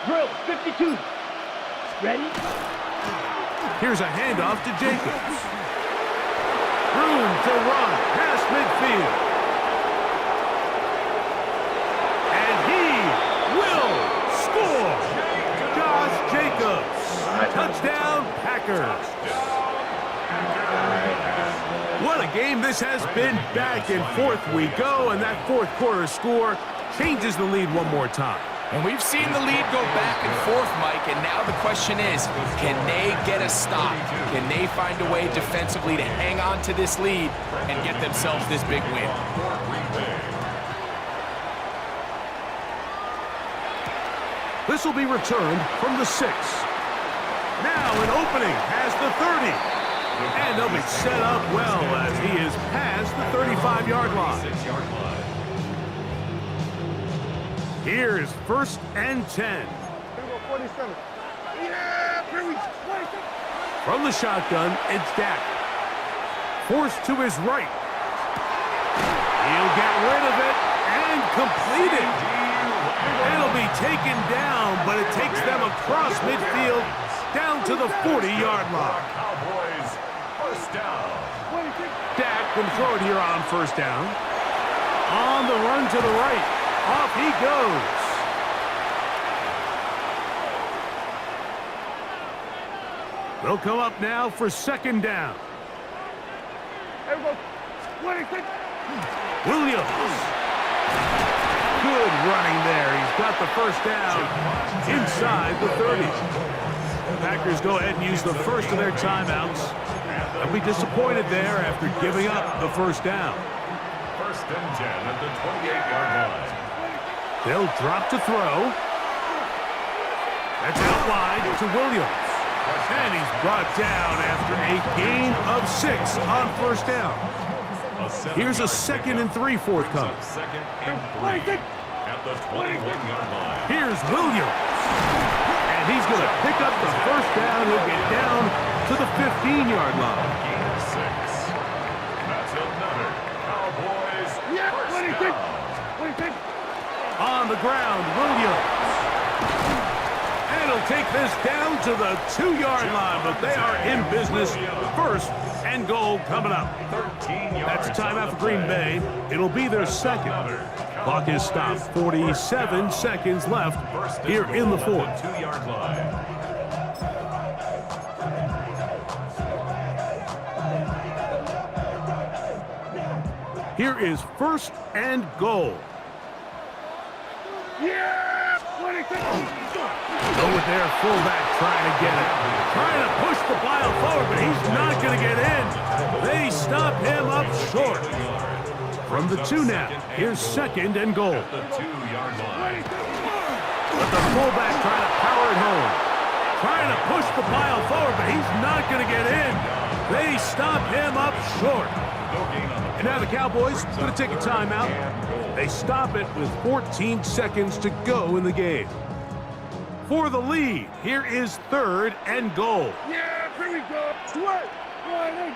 Drill, 52. Ready? Here's a handoff to Jacobs. Room to run past midfield. And he will score. Josh Jacobs. Touchdown, Packers. What a game this has been. Back and forth we go, and that fourth quarter score changes the lead one more time. And we've seen the lead go back and forth, Mike, and now the question is, can they get a stop? Can they find a way defensively to hang on to this lead and get themselves this big win? This will be returned from the 6. Now an opening has the 30. And they'll be set up well as he is past the 35-yard line. Here's 1st and 10. From the shotgun, it's Dak. Forced to his right. He'll get rid of it and complete it. It'll be taken down, but it takes them across midfield down to the 40-yard line. Cowboys, first down. Dak can throw it here on 1st down. On the run to the right. Off he goes. They'll come up now for 2nd down. Williams. Good running there. He's got the 1st down inside the 30. The Packers go ahead and use the first of their timeouts. They'll be disappointed there after giving up the 1st down. 1st and 10 at the 28-yard line. They'll drop to throw. That's out wide to Williams. And he's brought down after a gain of 6 on 1st down. Here's a 2nd and 3 forthcoming. 2nd and 3 at the 21-yard line. Here's Williams. And he's going to pick up the 1st down. He'll get down to the 15-yard line. Gain of 6. That's another Cowboys first down. On the ground, Williams. And he'll take this down to the 2-yard line, but they are in business. 1st and goal coming up. 13 yards. That's a timeout for Green Bay. It'll be their 2nd. Clock is stopped. 47 seconds left here in the 4th. 2-yard line. Here is 1st and goal. Go with their fullback trying to get it. Trying to push the pile forward, but he's not going to get in. They stop him up short. From the 2 now, here's 2nd and goal. The 2-yard line. But the fullback trying to power it home. Trying to push the pile forward, but he's not going to get in. They stop him up short. And now the Cowboys going to take a timeout. They stop it with 14 seconds to go in the game. For the lead, here is 3rd and goal. Yeah, here we go. Sweat. Running.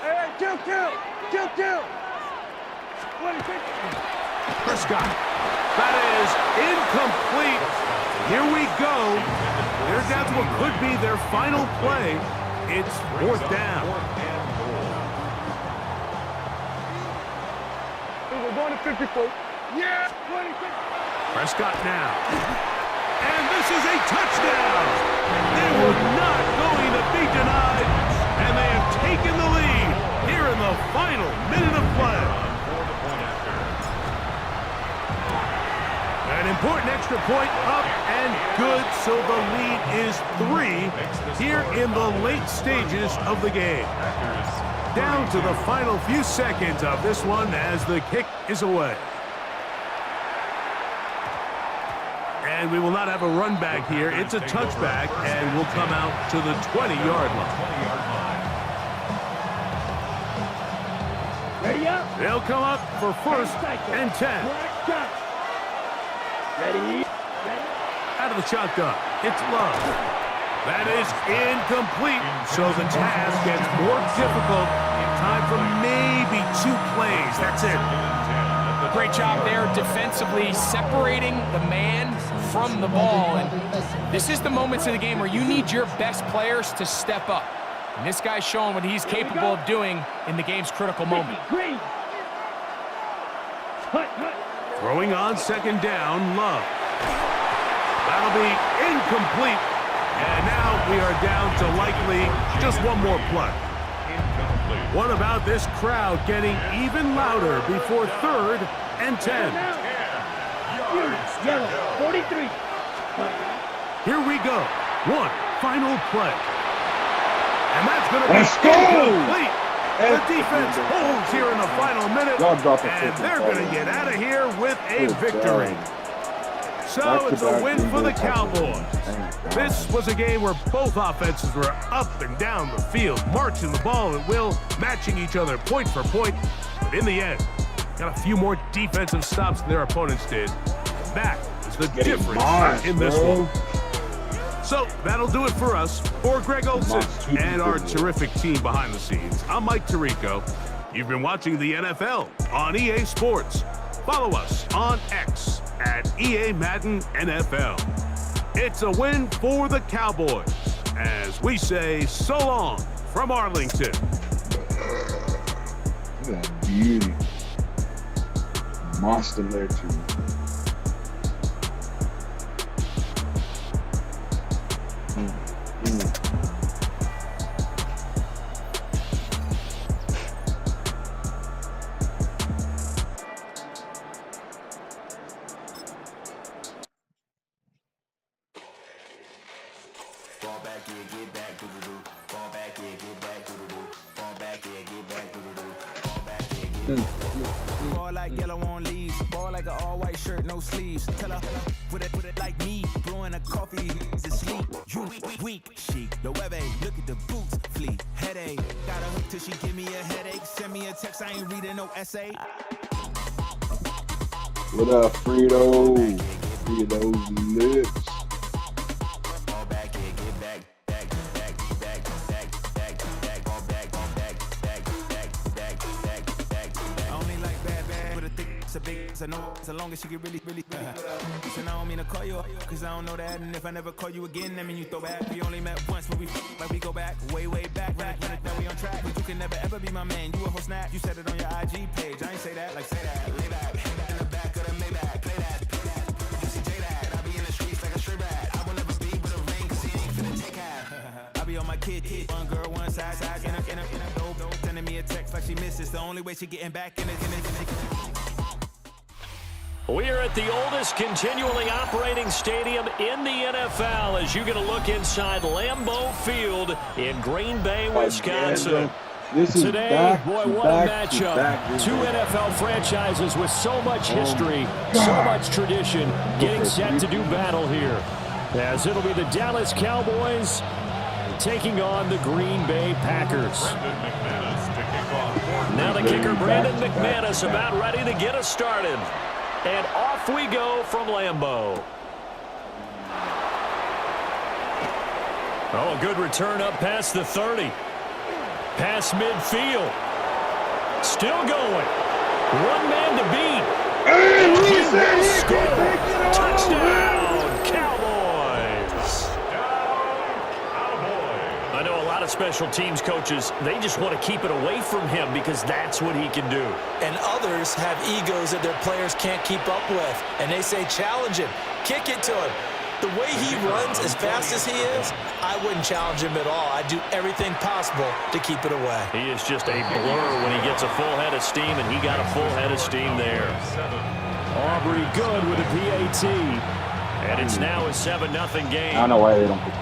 Hey, kill. Prescott. That is incomplete. Here we go. They're down to what could be their final play. It's 4th down. We're going to 54. Yeah, 26. Prescott now. And this is a touchdown. They were not going to be denied. And they have taken the lead here in the final minute of play. An important extra point up and good, so the lead is 3 here in the late stages of the game. Down to the final few seconds of this one as the kick is away. And we will not have a run back here. It's a touchback and will come out to the 20-yard line. Ready up. They'll come up for 1st and 10. Ready. Out of the shotgun, it's Love. That is incomplete, so the task gets more difficult Time for maybe 2 plays. That's it. Great job there defensively, separating the man from the ball. And this is the moments of the game where you need your best players to step up. And this guy's showing what he's capable of doing in the game's critical moment. Throwing on 2nd down, Love. That'll be incomplete. And now we are down to likely just 1 more play. What about this crowd getting even louder before 3rd and 10? Yellow, 43. Here we go. 1 final play. And that's going to be incomplete. The defense holds here in the final minute, and they're going to get out of here with a victory. So it's a win for the Cowboys. This was a game where both offenses were up and down the field, marching the ball at will, matching each other point for point. But in the end, got a few more defensive stops than their opponents did. That is the difference in this one. So that'll do it for us. For Greg Olson and our terrific team behind the scenes, I'm Mike Tirico. You've been watching the NFL on EA Sports. Follow us on X at EA Madden NFL. It's a win for the Cowboys as we say so long from Arlington. Look at that beauty. Monster there too. Fall back, yeah, get back, doo-doo-doo. Fall back, yeah, get back, doo-doo-doo. Fall back, yeah, get back, doo-doo-doo. Fall back, yeah, get back. Ball like yellow on leaves. Ball like an all-white shirt, no sleeves. Tell her, put it like me. Blowing a coffee, he's asleep. You weak, chic. The web, look at the boots, fleet. Headache, got a hook till she give me a headache. Send me a text, I ain't reading no essay. What up, Frito? Frito's lips. I know so long as she get really Listen, I don't mean to call you cause I don't know that. And if I never call you again, that mean you throw back. We only met once, but we go back way back. Run it, now we on track. But you can never ever be my man. You a whole snap. You said it on your IG page. I ain't say that, like say that. Lay back, in the back of the Maybach. Play that. You see J that. I be in the streets like a stray rat. I will never be with a ring cause he ain't finna take half. I be on my kid. One girl, one side, in a dope. Sending me a text like she misses. The only way she getting back in it. We're at the oldest continually operating stadium in the NFL as you get a look inside Lambeau Field in Green Bay, Wisconsin. Today, boy, what a matchup. 2 NFL franchises with so much history, so much tradition, getting set to do battle here. As it'll be the Dallas Cowboys taking on the Green Bay Packers. Now the kicker, Brandon McManus, about ready to get us started. And off we go from Lambeau. Oh, a good return up past the 30. Past midfield. Still going. 1 man to beat. And he score. Touchdown, Cowboys. I know a lot of special teams coaches, they just want to keep it away from him because that's what he can do. And others have egos that their players can't keep up with. And they say, challenge him, kick it to him. The way he runs as fast as he is, I wouldn't challenge him at all. I'd do everything possible to keep it away. He is just a blur when he gets a full head of steam, and he got a full head of steam there. Aubrey good with a PAT. And it's now a 7-0 game. I don't know why they don't put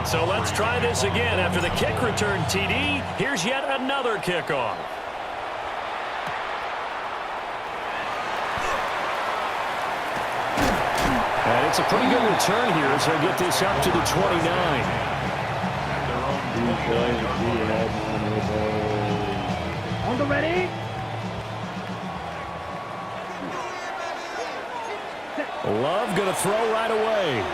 So let's try this again. After the kick return TD, here's yet another kickoff. And it's a pretty good return here as they'll get this up to the 29. On the ready. Love going to throw right away.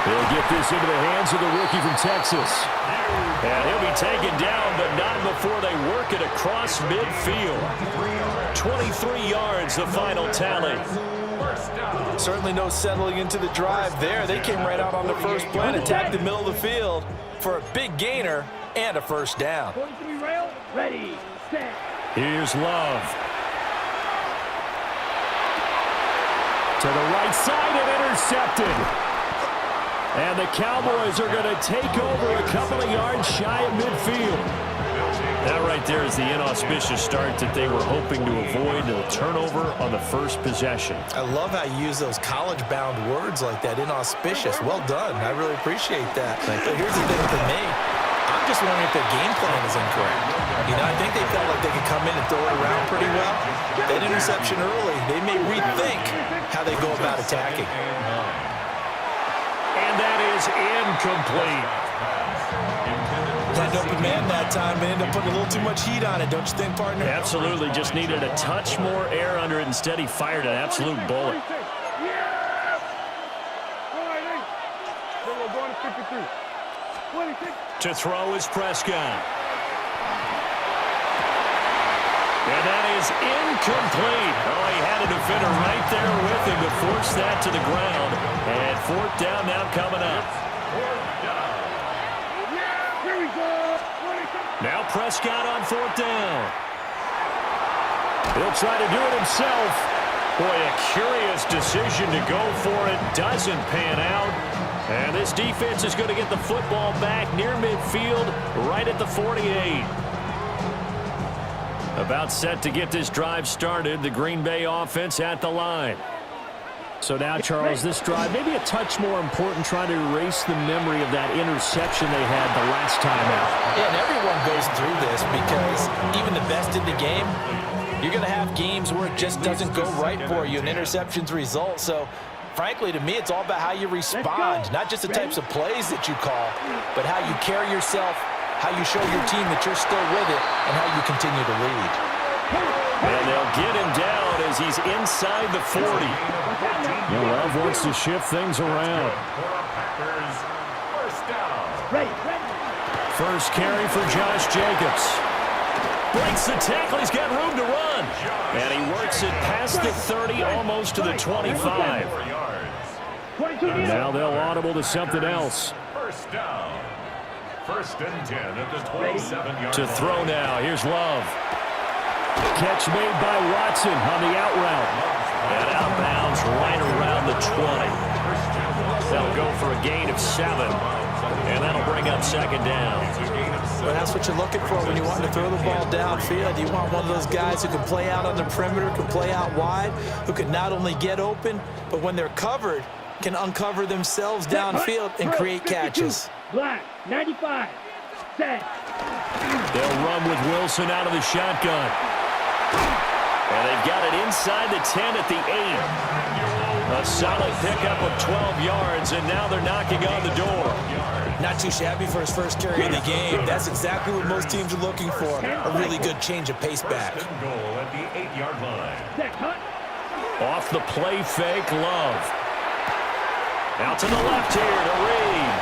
He'll get this into the hands of the rookie from Texas. And he'll be taken down, but not before they work it across midfield. 23 yards, the final tally. Certainly no settling into the drive there. They came right out on the first play and attacked the middle of the field for a big gainer and a first down. Ready, set. Here's Love. To the right side and intercepted. And the Cowboys are going to take over a couple of yards shy of midfield. That right there is the inauspicious start that they were hoping to avoid, the turnover on the first possession. I love how you use those college-bound words like that, inauspicious. Well done. I really appreciate that. But here's the thing for me. I'm just wondering if their game plan is incorrect. You know, I think they felt like they could come in and throw it around pretty well. That interception early, they may rethink how they go about attacking. And that is incomplete. Had an open man that time and ended up putting a little too much heat on it, don't you think, partner? Absolutely. Just needed a touch more air under it. Instead, he fired an absolute bullet. To throw is Prescott. And that is incomplete. Oh, he had a defender right there with him to force that to the ground. And fourth down now coming up. Now Prescott on fourth down. He'll try to do it himself. Boy, a curious decision to go for it. Doesn't pan out. And this defense is going to get the football back near midfield, right at the 48. About set to get this drive started. The Green Bay offense at the line. So now, Charles, this drive maybe a touch more important, trying to erase the memory of that interception they had the last time out. Yeah, and everyone goes through this because even the best in the game, you're going to have games where it just doesn't go right for you and interceptions result. So, frankly, to me, it's all about how you respond, not just the types of plays that you call, but how you carry yourself, how you show your team that you're still with it, and how you continue to lead. And they'll get him down as he's inside the 40. Love wants to shift things around. First carry for Josh Jacobs. Breaks the tackle. He's got room to run. And he works it past the 30, almost to the 25. And now they'll audible to something else. First down. First and 10 at the 27-yard To throw now. Here's Love. Catch made by Watson on the out route. And out of bounds right around the 20. They'll go for a gain of 7. And that'll bring up second down. Well, that's what you're looking for when you want to throw the ball downfield. You want one of those guys who can play out on the perimeter, can play out wide, who can not only get open, but when they're covered, can uncover themselves downfield and create catches. Black, 95, set. They'll run with Wilson out of the shotgun. And they've got it inside the 10 at the 8. A solid pickup of 12 yards, and now they're knocking on the door. Not too shabby for his first carry of the game. That's exactly what most teams are looking for. A really good change of pace back. goal at the 8-yard line. Off the play fake, Love. Out to the left here to Reed.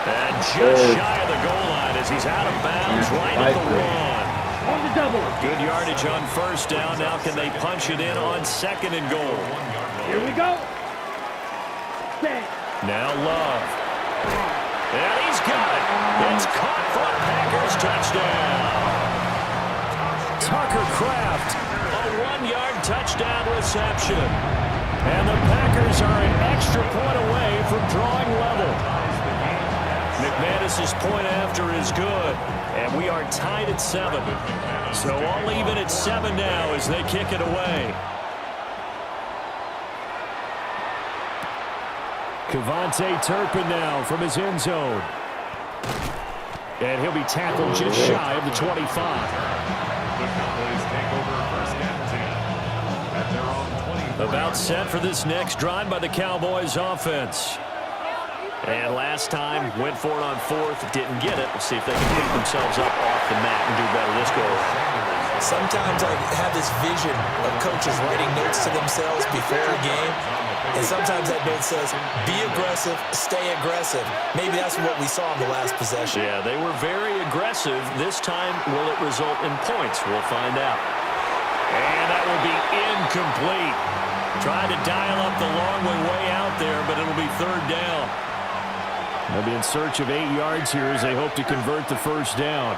And just shy of the goal line as he's out of bounds right at the 1. On the double. Good yardage on first down. Now can they punch it in on second and goal? Here we go. Set. Now Love. And he's got it. It's caught for a Packers touchdown. Tucker Kraft, a 1-yard touchdown reception. And the Packers are an extra point away from drawing level. McManus's point after is good, and we are tied at 7. So all even at 7 now as they kick it away. Kevontae Turpin now from his end zone. And he'll be tackled just shy of the 25. The Cowboys take over first and 10 at their own 20. About set for this next drive by the Cowboys offense. And last time, went for it on fourth, didn't get it. We'll see if they can pick themselves up off the mat and do better this go around. Sometimes I have this vision of coaches writing notes to themselves before a game. And sometimes that note says, be aggressive, stay aggressive. Maybe that's what we saw in the last possession. Yeah, they were very aggressive. This time, will it result in points? We'll find out. And that will be incomplete. Tried to dial up the long way out there, but it'll be third down. They'll be in search of 8 yards here as they hope to convert the first down.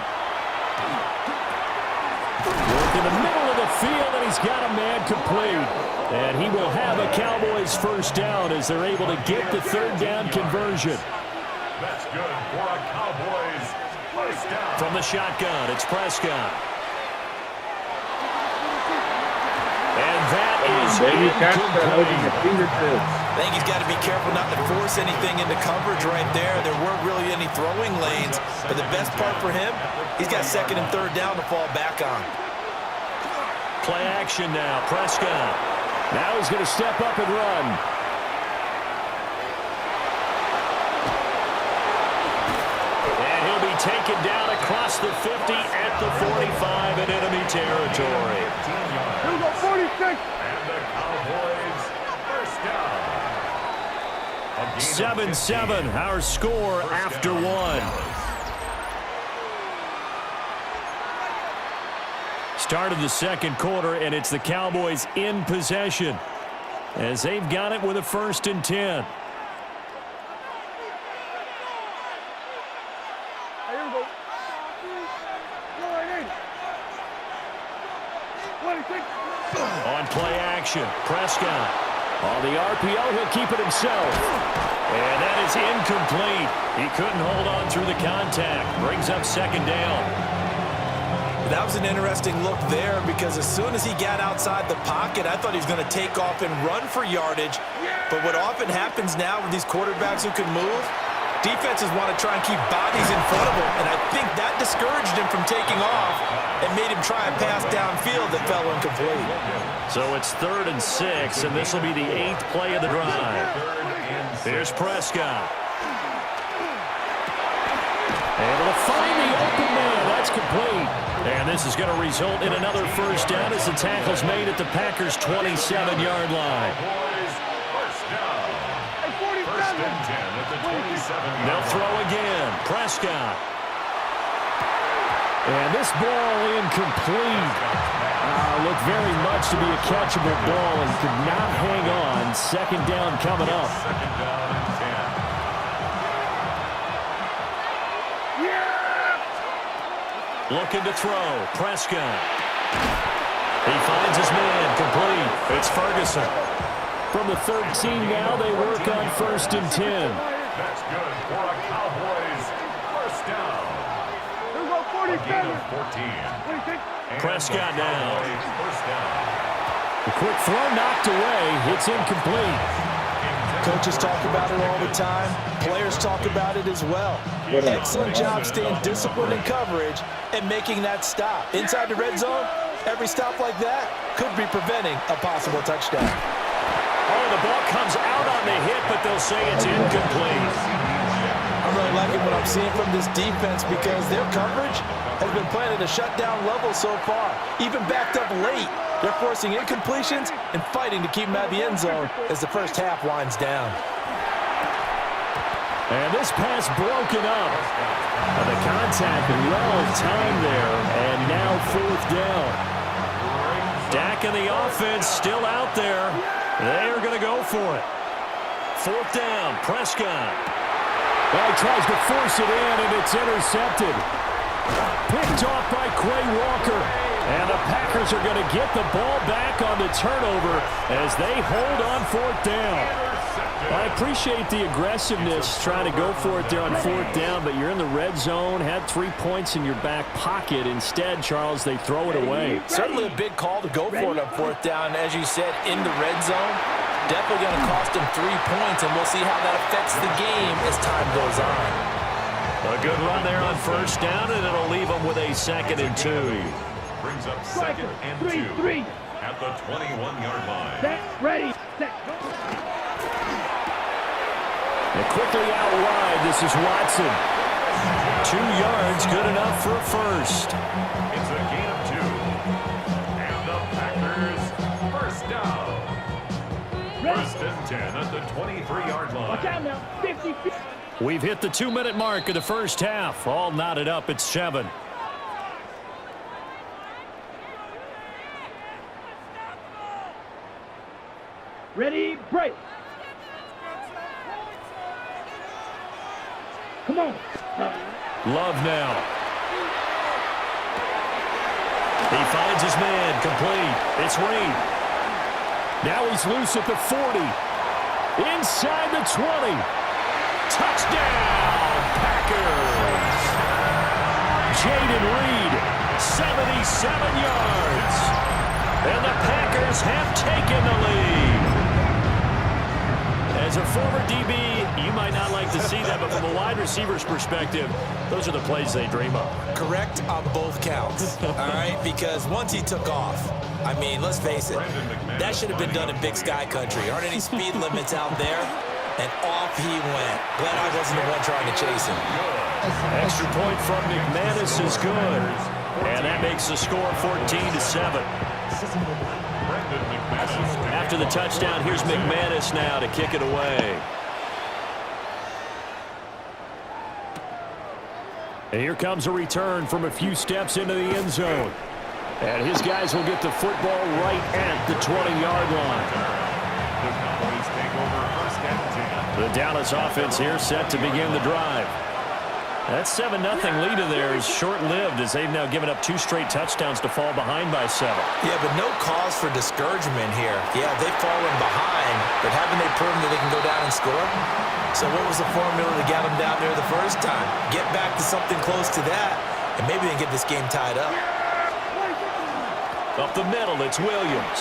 Work in the middle of the field, and he's got a man complete. And he will have a Cowboys first down as they're able to get the third down conversion. That's good for a Cowboys first down. From the shotgun, it's Prescott. And that is incomplete. I think he's got to be careful not to force anything into coverage right there. There weren't really any throwing lanes, but the best part for him, he's got second and third down to fall back on. Play action now, Prescott. Now he's going to step up and run. And he'll be taken down across the 50 at the 45 in enemy territory. 46. And the Cowboys first down. 7-7, our score after one. Start of the second quarter, and it's the Cowboys in possession as they've got it with a 1st and 10. On play action, Prescott. On the RPO, he'll keep it himself. And that is incomplete. He couldn't hold on through the contact. Brings up second down. That was an interesting look there because as soon as he got outside the pocket, I thought he was going to take off and run for yardage. But what often happens now with these quarterbacks who can move, defenses want to try and keep bodies in front of him. And I think that discouraged him from taking off and made him try a pass downfield that fell incomplete. So it's 3rd and 6, and this will be the 8th play of the drive. Here's Prescott. Able to find the open man. That's complete. And this is going to result in another first down as the tackle's made at the Packers' 27-yard line. First down. First and 10 at the 27. They'll throw again. Prescott. And this ball incomplete. Looked very much to be a catchable ball and could not hang on. Second down coming up. Second down and 10. Looking to throw. Prescott. He finds his man. Complete. It's Ferguson. From the 13 now, they work on 1st and 10. That's good for a Cowboys first down. A gain of 14. Prescott now. First down. The quick throw knocked away. It's incomplete. Coaches talk about it all the time. Players talk about it as well. Excellent job staying disciplined in coverage and making that stop. Inside the red zone, every stop like that could be preventing a possible touchdown. Oh, the ball comes out on the hit, but they'll say it's incomplete. I'm really liking what I'm seeing from this defense because their coverage has been playing at a shutdown level so far. Even backed up late, they're forcing incompletions and fighting to keep them out of the end zone as the first half winds down. And this pass broken up. The contact well timed there, and now 4th down. Dak and the offense still out there. They are going to go for it. 4th down, Prescott. Well, he tries to force it in, and it's intercepted. Picked off by Quay Walker. And the Packers are going to get the ball back on the turnover as they hold on 4th down. I appreciate the aggressiveness trying to go for it there on 4th down, but you're in the red zone, had 3 points in your back pocket. Instead, Charles, they throw it away. Certainly a big call to go for it on 4th down. As you said, in the red zone, definitely going to cost them 3 points, and we'll see how that affects the game as time goes on. A good run there on 1st down, and it'll leave them with a 2nd and 2. Brings up 2nd and 2 at the 21-yard line. Set, ready, set. And quickly out wide, this is Watson. 2 yards, good enough for a first. It's a gain of 2. And the Packers first down. 1st and 10 23-yard line. Watch out now. 50. We've hit the 2-minute mark of the first half. All knotted up at 7. Ready, break. Come on. Love now. He finds his man, complete. It's Reed. Now he's loose at the 40. Inside the 20. Touchdown, Packers. Jaden Reed, 77 yards. And the Packers have taken the lead. As a former DB, you might not like to see that, but from a wide receiver's perspective, those are the plays they dream of. Correct on both counts, all right? Because once he took off, I mean, let's face it, that should have been done in Big Sky Country. Aren't any speed limits out there? And off he went. Glad I wasn't the one trying to chase him. Extra point from McManus is good. And that makes the score 14-7. After the touchdown, here's McManus now to kick it away. And here comes a return from a few steps into the end zone. And his guys will get the football right at the 20-yard line. The Cowboys take over first and 10. The Dallas offense here set to begin the drive. That 7-0 lead of theirs is short-lived as they've now given up 2 straight touchdowns to fall behind by 7. Yeah, but no cause for discouragement here. Yeah, they've fallen behind, but haven't they proven that they can go down and score? So what was the formula to get them down there the first time? Get back to something close to that, and maybe they can get this game tied up. Up the middle, it's Williams.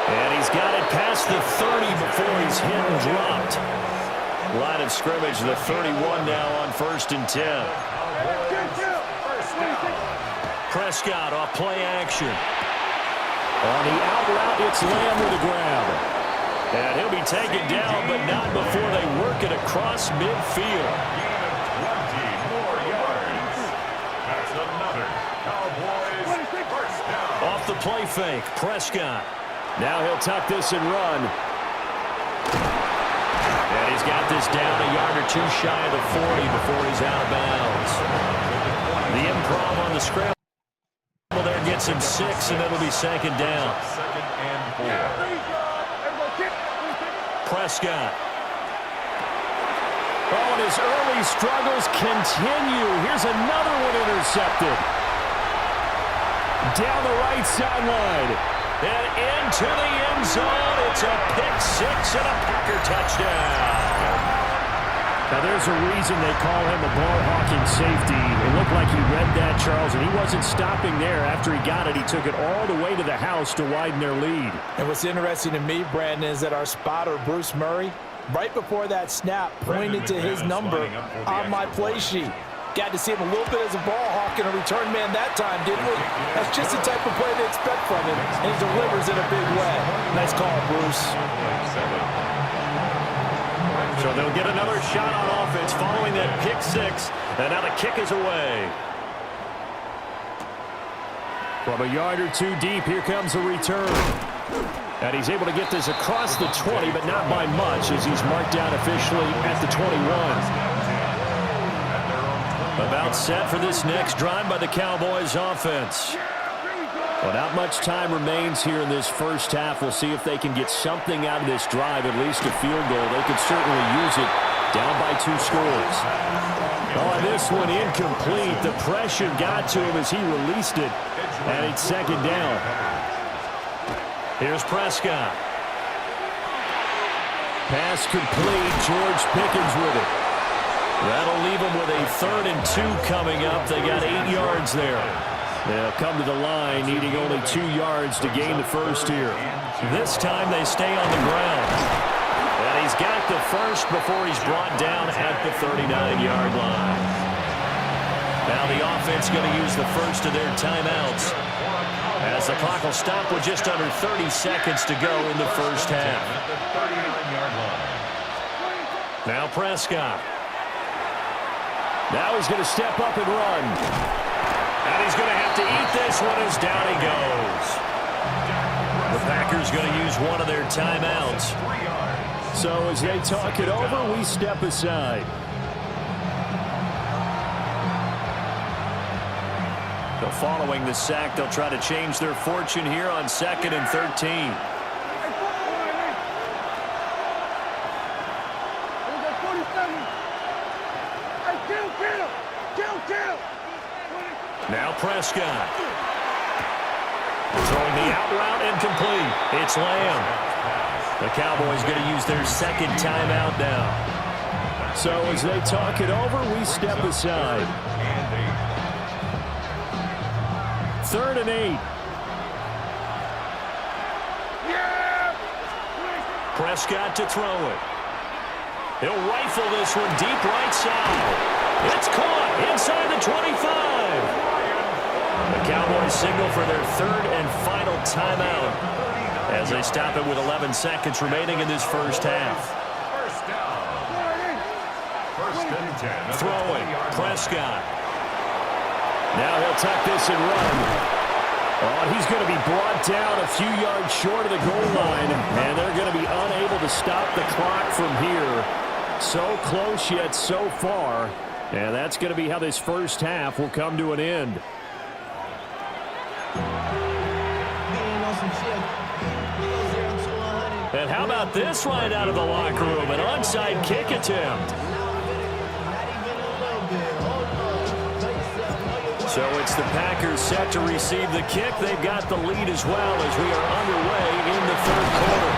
And he's got it past the 30 before he's hit and dropped. Line of scrimmage, the 31 now on 1st and 10. Prescott off play action. On the out route, it's Lamb with a grab. And he'll be taken down, but not before they work it across midfield. 20 more yards. That's another Cowboys first down. Off the play fake, Prescott. Now he'll tuck this and run. And he's got this down a yard or 2 shy of the 40 before he's out of bounds. The improv on the scramble there gets him 6, and it'll be 2nd down. 2nd and 4. Prescott. Oh, and his early struggles continue. Here's another one intercepted. Down the right sideline. And into the end zone. It's a pick-6 and a Packer touchdown. Now, there's a reason they call him a ball-hawking safety. It looked like he read that, Charles, and he wasn't stopping there. After he got it, he took it all the way to the house to widen their lead. And what's interesting to me, Brandon, is that our spotter, Bruce Murray, right before that snap, pointed to his number on my play sheet. Got to see him a little bit as a ball hawk and a return man that time, didn't we? That's just the type of play they expect from him, and he delivers in a big way. Nice call, Bruce. So they'll get another shot on offense following that pick-6, and now the kick is away. From a yard or 2 deep, here comes a return. And he's able to get this across the 20, but not by much, as he's marked down officially at the 21. About set for this next drive by the Cowboys offense. Well, not much time remains here in this first half. We'll see if they can get something out of this drive, at least a field goal. They could certainly use it down by 2 scores. Oh, this one incomplete. The pressure got to him as he released it, and it's 2nd down. Here's Prescott. Pass complete. George Pickens with it. That'll leave them with a 3rd and 2 coming up. They got 8 yards there. They'll come to the line, needing only 2 yards to gain the first here. This time they stay on the ground. And he's got the first before he's brought down at the 39-yard line. Now the offense going to use the first of their timeouts, as the clock will stop with just under 30 seconds to go in the first half. Now Prescott. Now he's going to step up and run. And he's going to have to eat this one as down he goes. The Packers going to use one of their timeouts. So as they talk it over, we step aside. So following the sack, they'll try to change their fortune here on 2nd and 13. Now Prescott. Throwing the out route incomplete. It's Lamb. The Cowboys going to use their second timeout now. So as they talk it over, we step aside. 3rd and 8. Prescott to throw it. He'll rifle this one deep right side. It's caught inside the 25. The Cowboys signal for their 3rd and final timeout as they stop it with 11 seconds remaining in this first half. Throwing, Prescott. Now he'll tuck this and run. Oh, he's going to be brought down a few yards short of the goal line, and they're going to be unable to stop the clock from here. So close yet so far, and that's going to be how this first half will come to an end. And how about this right out of the locker room? An onside kick attempt. So it's the Packers set to receive the kick. They've got the lead as well as we are underway in the 3rd quarter.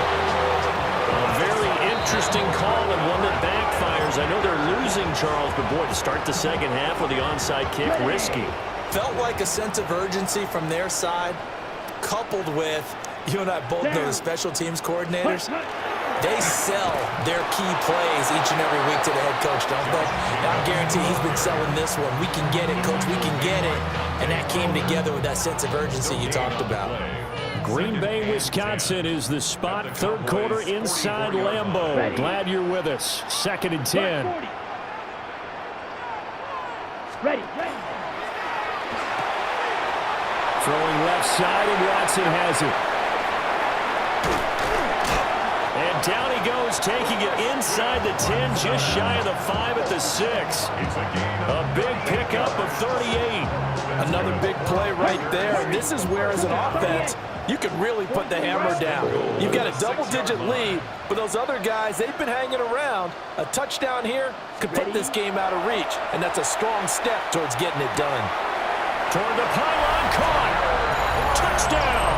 A very interesting call and one that backfires. I know they're losing, Charles, but boy, to start the second half with the onside kick, risky. Felt like a sense of urgency from their side, coupled with, you and I both know the special teams coordinators. They sell their key plays each and every week to the head coach, don't they? And I guarantee he's been selling this one. We can get it, coach. We can get it. And that came together with that sense of urgency you talked about. Green Bay, Wisconsin is the spot. 3rd quarter inside Lambeau. Glad you're with us. 2nd and 10. Ready. Throwing left side, and Watson has it. And down he goes, taking it inside the 10, just shy of the 5 at the 6. A big pickup of 38. Another big play right there. This is where, as an offense, you can really put the hammer down. You've got a double-digit lead, but those other guys, they've been hanging around. A touchdown here could put this game out of reach, and that's a strong step towards getting it done. Toward the pylon, caught. Touchdown.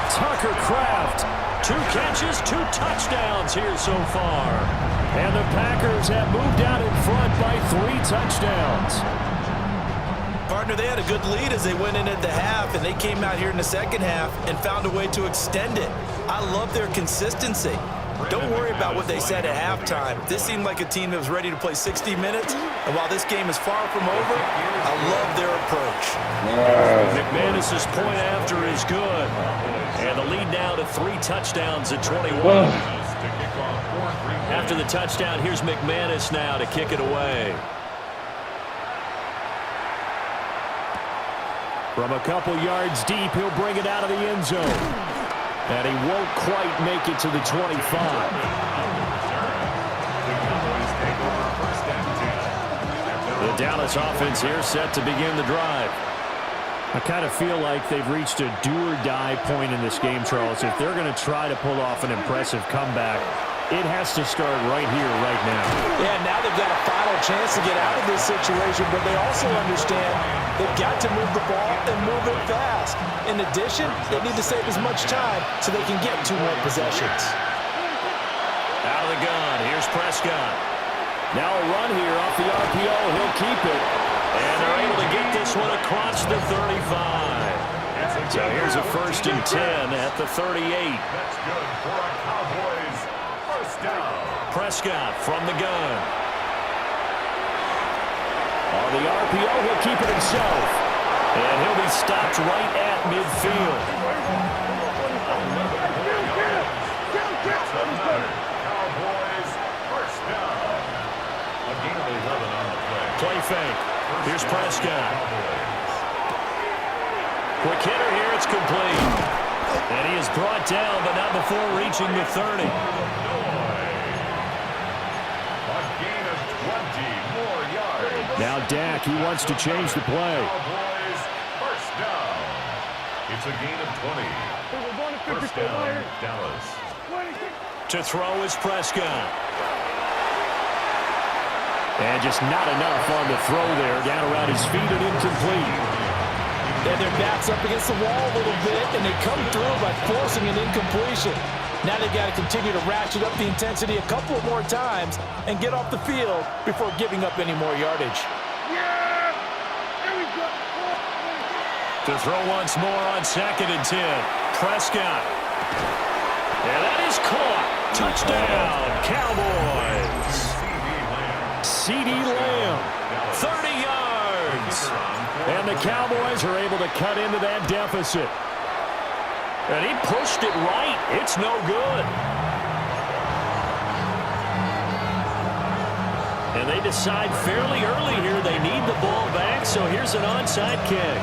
Tucker Kraft. 2 catches, 2 touchdowns here so far. And the Packers have moved out in front by 3 touchdowns. Partner, they had a good lead as they went into the half, and they came out here in the second half and found a way to extend it. I love their consistency. Don't worry about what they said at halftime. This seemed like a team that was ready to play 60 minutes, and while this game is far from over, I love their approach. McManus's point after is good. And the lead now to 3 touchdowns at 21. After the touchdown, here's McManus now to kick it away. From a couple yards deep, he'll bring it out of the end zone. And he won't quite make it to the 25. The Dallas offense here set to begin the drive. I kind of feel like they've reached a do-or-die point in this game, Charles. If they're going to try to pull off an impressive comeback, it has to start right here, right now. Yeah, now they've got a final chance to get out of this situation, but they also understand they've got to move the ball and move it fast. In addition, they need to save as much time so they can get 2 more possessions. Out of the gun, here's Prescott. Now a run here off the RPO. He'll keep it. And they're able to get this one across the 35. So here's a 1st and 10 at the 38. That's good for a Cowboys first down. Prescott from the gun. On the RPO, he'll keep it himself. And he'll be stopped right at midfield. Cowboys first down. A gain of 11 on the play. Play fake. Here's Prescott. Quick hitter here. It's complete. And he is brought down, but not before reaching the 30. A gain of 20 more yards. Now Dak, he wants to change the play. Cowboys, first down. It's a gain of 20. First down, Dallas. To throw is Prescott. And just not enough on the throw there. Down around his feet and incomplete. And their backs up against the wall a little bit, and they come through by forcing an incompletion. Now they've got to continue to ratchet up the intensity a couple more times and get off the field before giving up any more yardage. To throw once more on 2nd and 10. Prescott. And that is caught. Touchdown, Cowboys. CeeDee Lamb. 30 yards. And the Cowboys are able to cut into that deficit. And he pushed it right. It's no good. And they decide fairly early here they need the ball back, so here's an onside kick.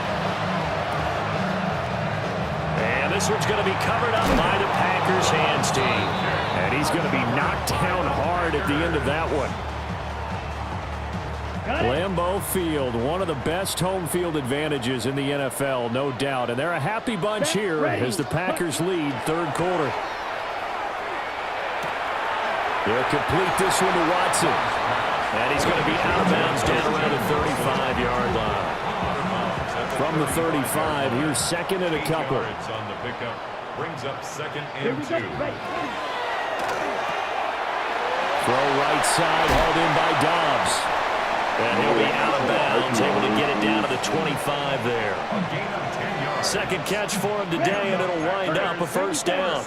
And this one's going to be covered up by the Packers hands team. And he's going to be knocked down hard at the end of that one. Lambeau Field, one of the best home field advantages in the NFL, no doubt. And they're a happy bunch here as the Packers lead 3rd quarter. They'll complete this one to Watson. And he's going to be out of bounds down around the 35-yard line. From the 35, here's 2nd and a couple. On the pickup brings up 2nd and 2. Throw right side, hauled in by Dobbs. And he'll be out of bounds, able to get it down to the 25 there. A gain of 10 yards. Second catch for him today, and it'll wind up a first down.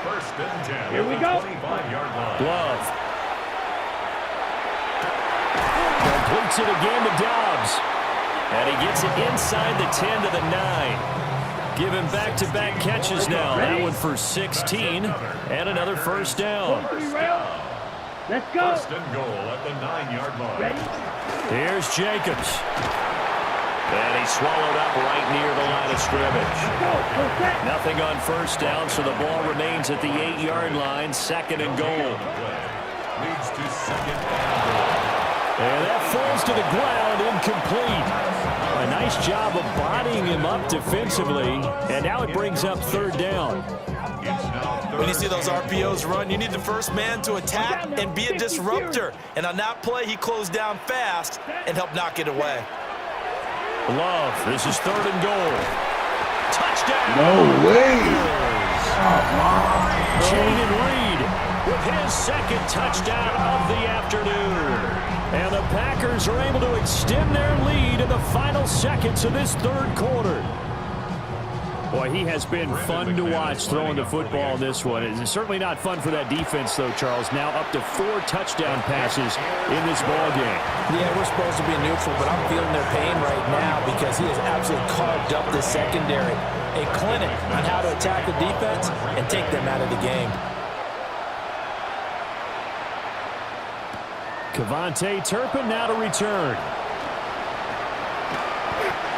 First and 10. Here we go. 25-yard line. Love. Completes it again to Dobbs. And he gets it inside the 10 to the 9. Giving back-to-back catches now. That one for 16, and another first down. Let's go. First and goal at the 9-yard line. Here's Jacobs. And he swallowed up right near the line of scrimmage. Nothing on first down, so the ball remains at the 8-yard line. 2nd and goal. Leads to 2nd and goal. And that falls to the ground, incomplete. A nice job of bodying him up defensively, and now it brings up 3rd down. When you see those RPOs run, you need the first man to attack and be a disruptor. And on that play, he closed down fast and helped knock it away. Love, this is 3rd and goal. Touchdown! No way! Jaden Reed with his 2nd touchdown of the afternoon. And the Packers are able to extend their lead in the final seconds of this 3rd quarter. Boy, he has been fun to watch throwing the football in this one. It's certainly not fun for that defense, though, Charles. Now up to 4 touchdown passes in this ballgame. Yeah, we're supposed to be neutral, but I'm feeling their pain right now because he has absolutely carved up the secondary. A clinic on how to attack the defense and take them out of the game. Kevontae Turpin now to return.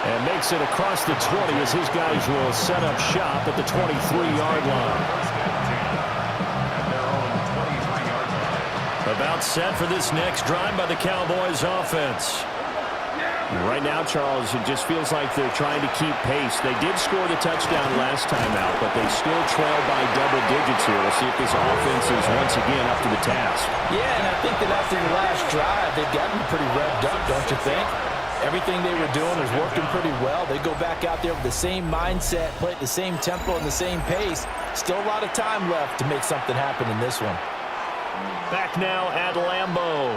And makes it across the 20 as his guys will set up shop at the 23-yard line. About set for this next drive by the Cowboys offense. Right now, Charles, it just feels like they're trying to keep pace. They did score the touchdown last time out, but they still trail by double digits here. We'll see if this offense is once again up to the task. Yeah, and I think that after your last drive, they've gotten pretty revved up, don't you think? Everything they were doing was working pretty well. They go back out there with the same mindset, play at the same tempo and the same pace. Still a lot of time left to make something happen in this one. Back now at Lambeau.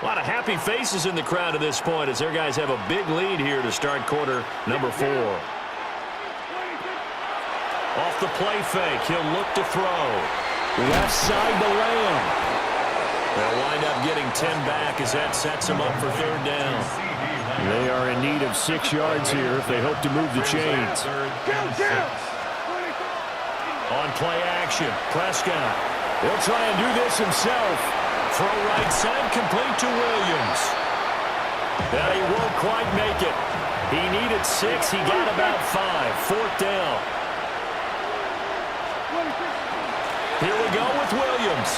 A lot of happy faces in the crowd at this point as their guys have a big lead here to start quarter number 4. Off the play fake, he'll look to throw. Left side to Lamb. They'll wind up getting 10 back as that sets them up for 3rd down. They are in need of 6 yards here if they hope to move the chains. On play action, Prescott. He'll try and do this himself. Throw right side, complete to Williams. That he won't quite make it. He needed 6. He got about 5. 4th down. Here we go with Williams.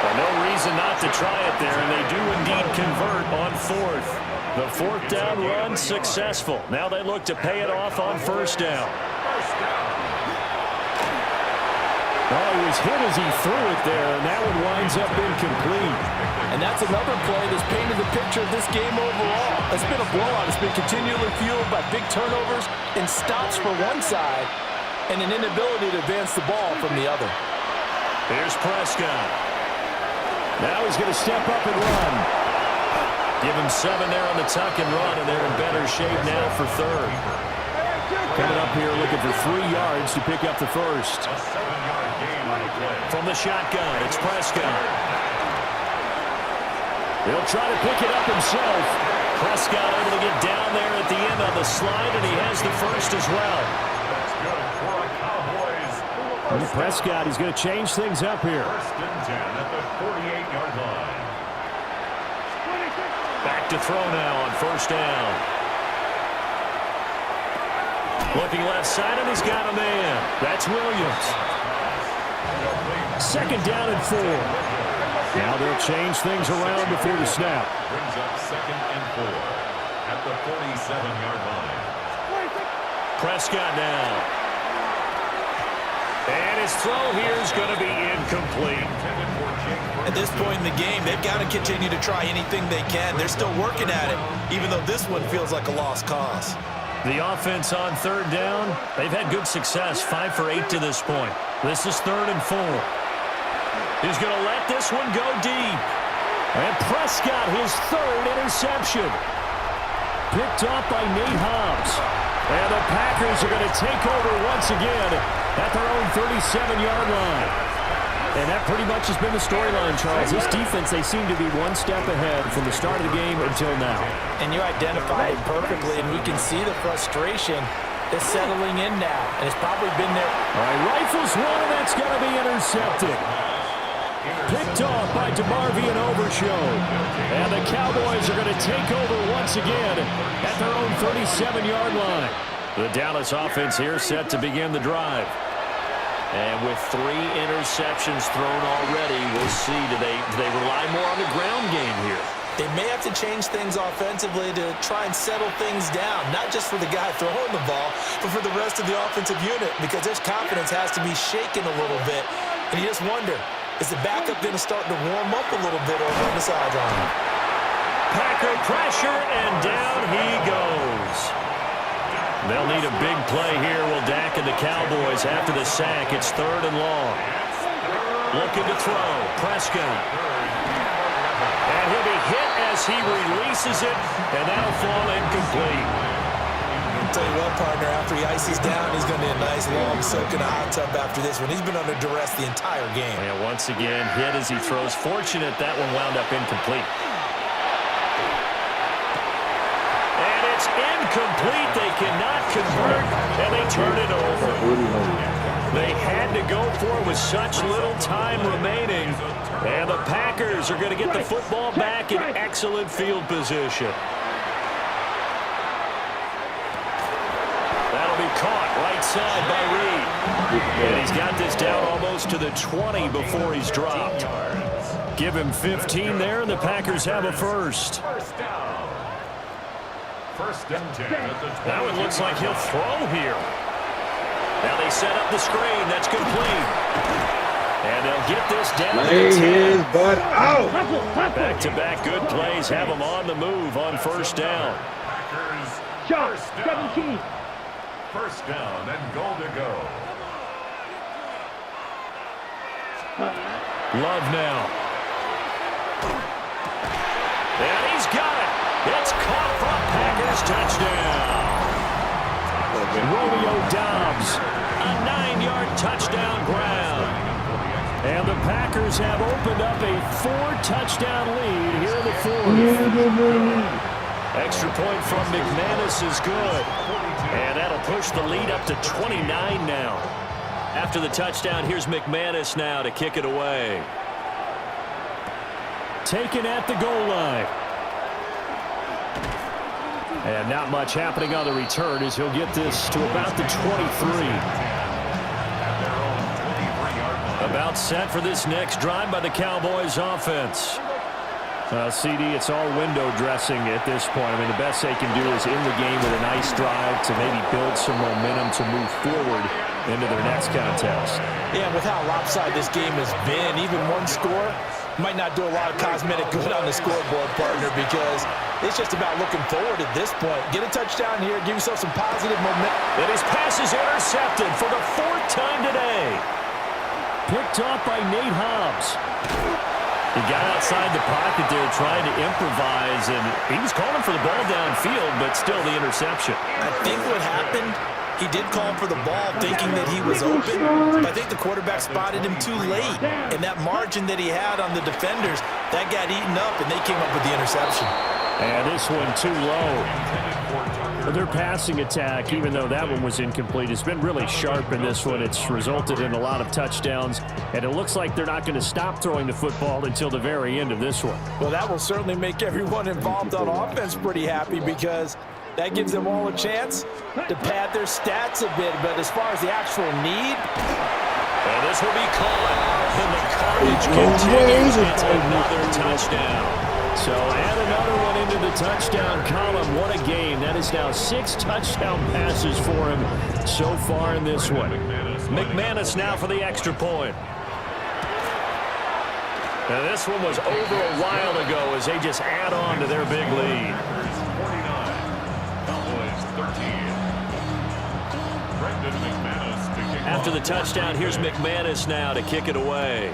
Well, no reason not to try it there, and they do indeed convert on 4th. The 4th down run successful. Now they look to pay it off on 1st down. Well, he was hit as he threw it there, and that one winds up incomplete. And that's another play that's painted the picture of this game overall. It's been a blowout. It's been continually fueled by big turnovers and stops for one side and an inability to advance the ball from the other. Here's Prescott. Now he's going to step up and run. Give him 7 there on the tuck and run, and they're in better shape now for 3rd. Coming up here looking for 3 yards to pick up the 1st. From the shotgun, it's Prescott. He'll try to pick it up himself. Prescott able to get down there at the end on the slide, and he has the 1st as well. And Prescott, he's going to change things up here. 1st and 10 at the 48-yard line. Back to throw now on 1st down. Looking left side, and he's got a man. That's Williams. 2nd down and 4. Now they'll change things around before the snap. Brings up 2nd and 4 at the 47-yard line. Prescott now. And his throw here is going to be incomplete. At this point in the game, they've got to continue to try anything they can. They're still working at it, even though this one feels like a lost cause. The offense on 3rd down, they've had good success, 5 for 8 to this point. This is 3rd and 4. He's going to let this one go deep. And Prescott, his 3rd interception. Picked off by Nate Hobbs. And the Packers are going to take over once again at their own 37-yard line. And that pretty much has been the storyline, Charles. This defense, they seem to be one step ahead from the start of the game until now. And you identify it perfectly, and we can see the frustration is settling in now. And it's probably been there. All right, rifles one, and that's going to be intercepted. Picked off by DeMarvion Overshown. And the Cowboys are going to take over once again at their own 37-yard line. The Dallas offense here set to begin the drive. And with 3 interceptions thrown already, we'll see, do they rely more on the ground game here? They may have to change things offensively to try and settle things down, not just for the guy throwing the ball, but for the rest of the offensive unit, because their confidence has to be shaken a little bit. And you just wonder, is the backup going to start to warm up a little bit over on the sideline? Packer pressure, and down he goes. They'll need a big play here. Will Dak and the Cowboys after the sack. It's 3rd and long. Looking to throw. Prescott. And he'll be hit as he releases it, and that'll fall incomplete. I'll tell you what, partner, after he ices down, he's going to need a nice long soak in a hot tub after this one. He's been under duress the entire game. And once again, hit as he throws. Fortunate that one wound up incomplete. And it's incomplete. They cannot convert, and they turn it over. They had to go for it with such little time remaining. And the Packers are going to get the football back in excellent field position. That'll be caught right side by Reed. And he's got this down almost to the 20 before he's dropped. Give him 15 there, and the Packers have a 1st. 1st and 10 at the 20. Now it looks like he'll throw here. Now they set up the screen. That's complete. And they'll get this down to the 10. Back-to-back good plays have them on the move on 1st down. Packers. Shot, 1st down. 17. 1st down and goal to go. Love now. And he's got it. It's caught from Packers touchdown. Romeo Doubs, a 9-yard touchdown ground. And the Packers have opened up a 4-touchdown lead here in the 4th. Extra point from McManus is good. And that'll push the lead up to 29 now. After the touchdown, here's McManus now to kick it away. Taken at the goal line. And not much happening on the return as he'll get this to about the 23. About set for this next drive by the Cowboys offense. CD, it's all window dressing at this point. I mean, the best they can do is in the game with a nice drive to maybe build some momentum to move forward into their next contest. Yeah, with how lopsided this game has been, even one score might not do a lot of cosmetic good on the scoreboard, partner, because it's just about looking forward at this point. Get a touchdown here, give yourself some positive momentum. And his pass is intercepted for the 4th time today. Picked off by Nate Hobbs. He got outside the pocket there trying to improvise, and he was calling for the ball downfield, but still the interception. I think what happened, he did call for the ball thinking that he was open, but I think the quarterback spotted him too late. And that margin that he had on the defenders, that got eaten up, and they came up with the interception. And this one too low. Their passing attack, even though that one was incomplete, has been really sharp in this one. It's resulted in a lot of touchdowns, and it looks like they're not going to stop throwing the football until the very end of this one. Well, that will certainly make everyone involved on offense pretty happy, because that gives them all a chance to pad their stats a bit. But as far as the actual need, and this will be caught, and the carnage continues. It's another touchdown. So add another one into the touchdown column. What a game. That is now 6 touchdown passes for him so far in this one. McManus now for the extra point. Now this one was over a while ago as they just add on to their big lead. After the touchdown, here's McManus now to kick it away.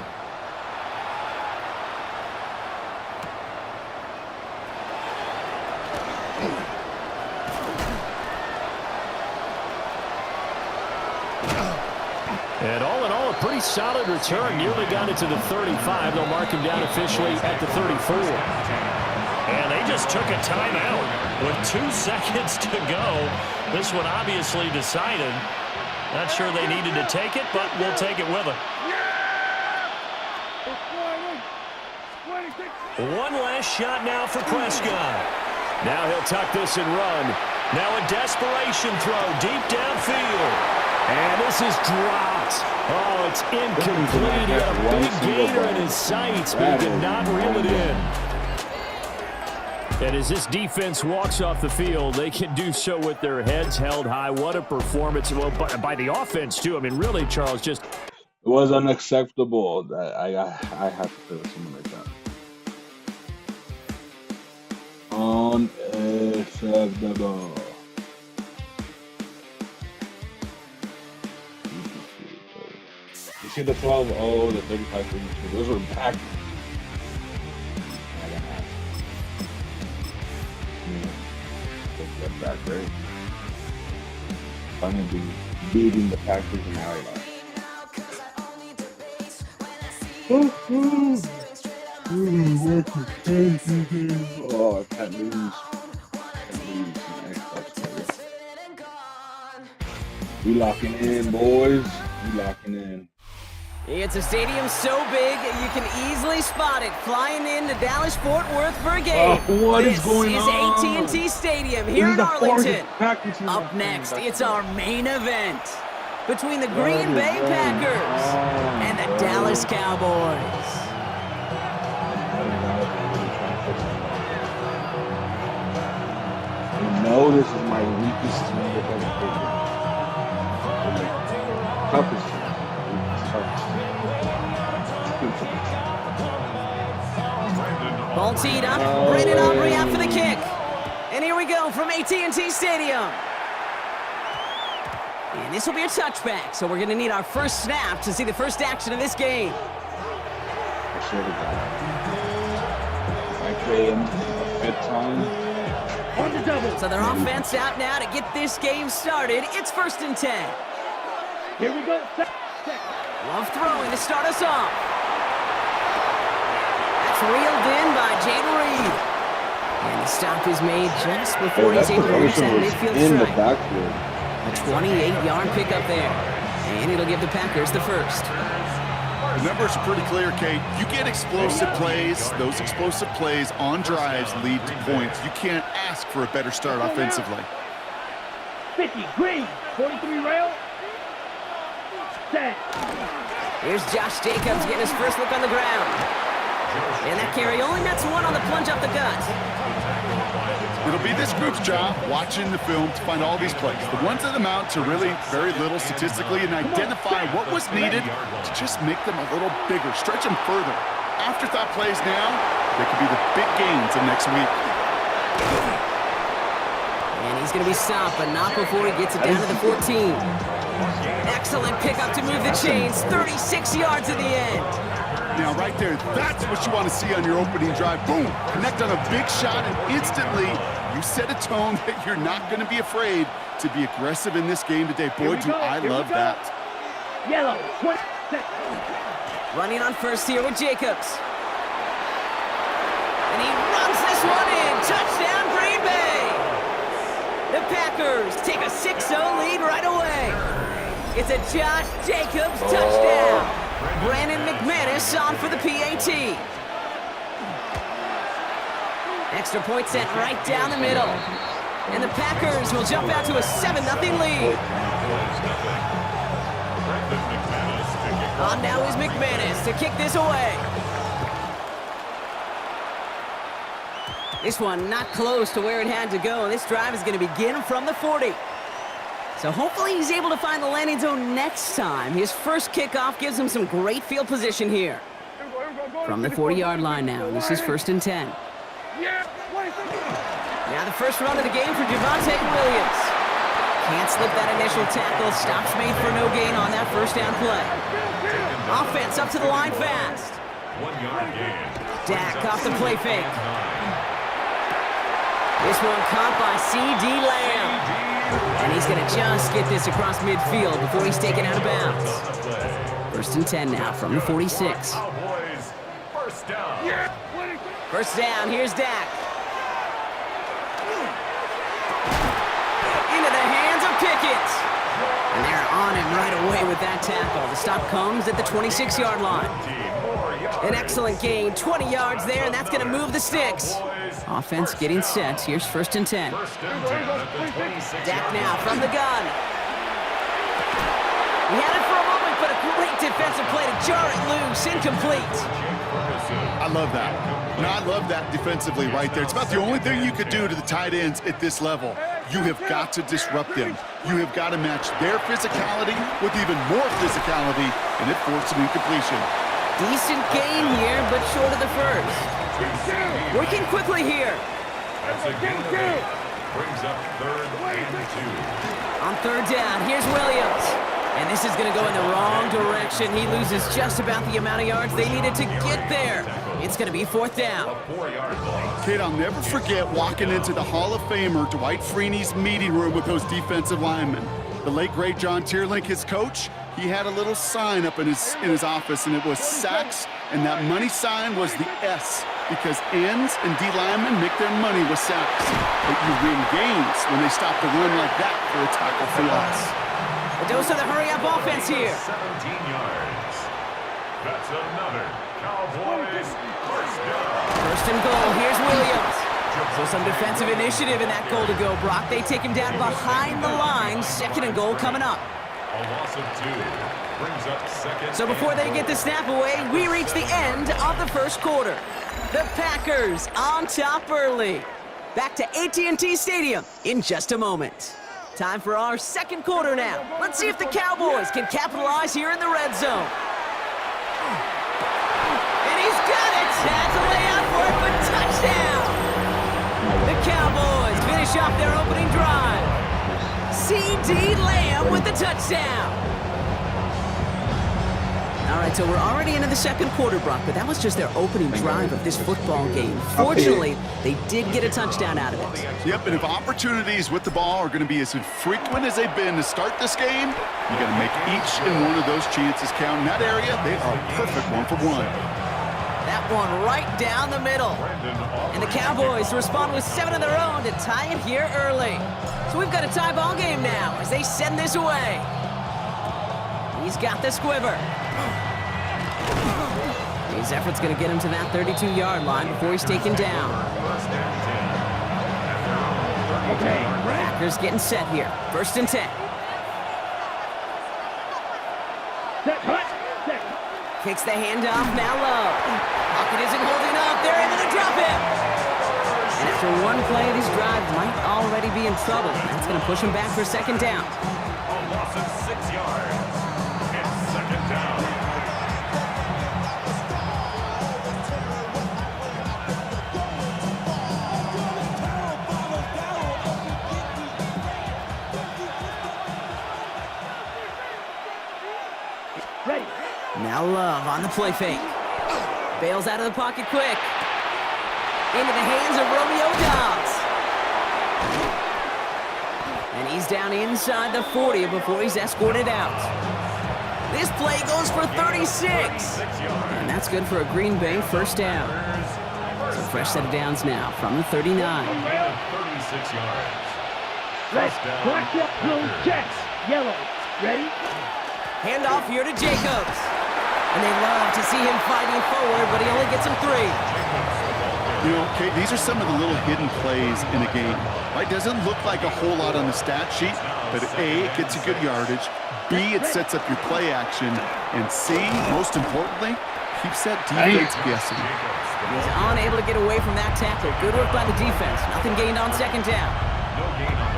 And all in all, a pretty solid return. Nearly got it to the 35. They'll mark him down officially at the 34. And they just took a timeout with 2 seconds to go. This one obviously decided. Not sure they needed to take it, but we'll take it with them. One last shot now for Prescott. Now he'll tuck this and run. Now a desperation throw deep downfield. And this is dropped. Oh, it's incomplete. He had a big gainer in his sights, but he did not reel it in. And as this defense walks off the field, they can do so with their heads held high. What a performance. Well, by the offense, too. I mean, really, Charles, just... It was unacceptable. I have to play with someone like that. Unacceptable. You see the 12-0, the 35-32. Those were back. Get back, right? I'm gonna be beating the Packers in our life. Oh, I can't lose. We locking in, boys. We locking in. It's a stadium so big you can easily spot it flying into Dallas-Fort Worth for a game. What is going on? This is AT&T Stadium here in Arlington. Up next, it's our main event between the Green Bay Packers and the Dallas Cowboys. You know this is my weakest team that has been. Toughest team. Ball teed up, Brandon Aubrey out for the kick. And here we go from AT&T Stadium. And this will be a touchback, so we're going to need our first snap to see the first action of this game. I swear to God. 5 a.m. bedtime. On the double. So their offense out now to get this game started. It's 1st and 10. Here we go. Love throwing to start us off. That's reeled in by Jaden Reed. And the stop is made just before he's able to reach that midfield strike. A 28-yard pickup there. And it'll give the Packers the first. The numbers are pretty clear, Kate. You get explosive plays. Those explosive plays on drives lead to points. You can't ask for a better start offensively. 50, green, 43 rail, set. Here's Josh Jacobs getting his first look on the ground. And that carry only nets one on the plunge up the gut. It'll be this group's job watching the film to find all these plays. The ones that amount to really very little statistically and identify what was needed to just make them a little bigger, stretch them further. Afterthought plays now, they could be the big gains of next week. And he's going to be stopped, but not before he gets it down to the 14. Excellent pickup to move the chains. 36 yards in the end. Now, right there, that's what you want to see on your opening drive. Boom! Connect on a big shot, and instantly you set a tone that you're not going to be afraid to be aggressive in this game today. Boy, do I love that. Yellow, 20. Running on first here with Jacobs. And he runs this one in. Touchdown, Green Bay! The Packers take a 6-0 lead right away. It's a Josh Jacobs touchdown. Brandon McManus on for the PAT. Extra point sent right down the middle. And the Packers will jump out to a 7-0 lead. On now is McManus to kick this away. This one not close to where it had to go, and this drive is going to begin from the 40. So hopefully he's able to find the landing zone next time. His first kickoff gives him some great field position here. From the 40-yard line now, this is 1st and 10. Now the first run of the game for Javonte Williams. Can't slip that initial tackle. Stops made for no gain on that first down play. Offense up to the line fast. 1 yard gain. Dak off the play fake. This one caught by C.D. Lamb. And he's going to just get this across midfield before he's taken out of bounds. 1st and 10 now from the 46. Cowboys, first down. First down, here's Dak. Into the hands of Pickett. And they're on him right away with that tackle. The stop comes at the 26-yard line. An excellent gain, 20 yards there, and that's going to move the sticks. Offense getting set. Here's 1st and 10. Dak now from the gun. He had it for a moment, but a great defensive play to jar it loose. Incomplete. I love that. No, I love that defensively right there. It's about the only thing you could do to the tight ends at this level. You have got to disrupt them. You have got to match their physicality with even more physicality, and it forced an incompletion. Decent gain here, but short of the first. Working quickly here. That's a gain of 8. Brings up 3rd and 2. On 3rd down, here's Williams. And this is going to go in the wrong direction. He loses just about the amount of yards they needed to get there. It's going to be 4th down. 4-yard loss. Kate, I'll never forget walking into the Hall of Famer Dwight Freeney's meeting room with those defensive linemen. The late, great John Tierlink, his coach, he had a little sign up in his office, and it was sacks, and that money sign was the S, because ends and D linemen make their money with sacks. But you win games when they stop the run like that for a tackle for loss. A dose of the hurry-up offense here. 17 yards. That's another Cowboys first down. 1st and goal, here's Williams. So some defensive initiative in that goal to go, Brock. They take him down behind the line. 2nd and goal coming up. A loss of 2. Brings up 2nd. So before they get the snap away, we reach the end of the first quarter. The Packers on top early. Back to AT&T Stadium in just a moment. Time for our second quarter now. Let's see if the Cowboys can capitalize here in the red zone. And he's got it. That's a layout for it, but touchdown. The Cowboys finish off their opening drive. C.D. Lamb with the touchdown. All right, so we're already into the second quarter, Brock, but that was just their opening drive of this football game. Fortunately, they did get a touchdown out of it. Yep, and if opportunities with the ball are going to be as infrequent as they've been to start this game, you got to make each and one of those chances count. In that area, they are perfect 1-for-1. That one right down the middle. And the Cowboys respond with 7 of their own to tie it here early. So we've got a tie ball game now as they send this away. He's got the squiver. His effort's going to get him to that 32-yard line before he's taken down. Okay, Packers getting set here. 1st and 10. set, cut, set. Kicks the handoff, now low. Pocket isn't holding up. They're able to drop him. And after one play, this drive might already be in trouble. That's going to push him back for 2nd down. A loss of 6 yards. It's 2nd down. Ready. Now Love on the play fake. Bails out of the pocket quick. Into the hands of Romeo Dobbs. And he's down inside the 40 before he's escorted out. This play goes for 36. And that's good for a Green Bay 1st down. So fresh set of downs now from the 39. 36 yards. Red, black, blue, checks, yellow. Ready? Handoff here to Jacobs. And they love to see him fighting forward, but he only gets him 3. You know, Kate, these are some of the little hidden plays in a game. Right? Doesn't look like a whole lot on the stat sheet, but A, it gets you good yardage. B, it sets up your play action. And C, most importantly, keeps that defense guessing. He's unable to get away from that tackle. Good work by the defense. Nothing gained on 2nd down.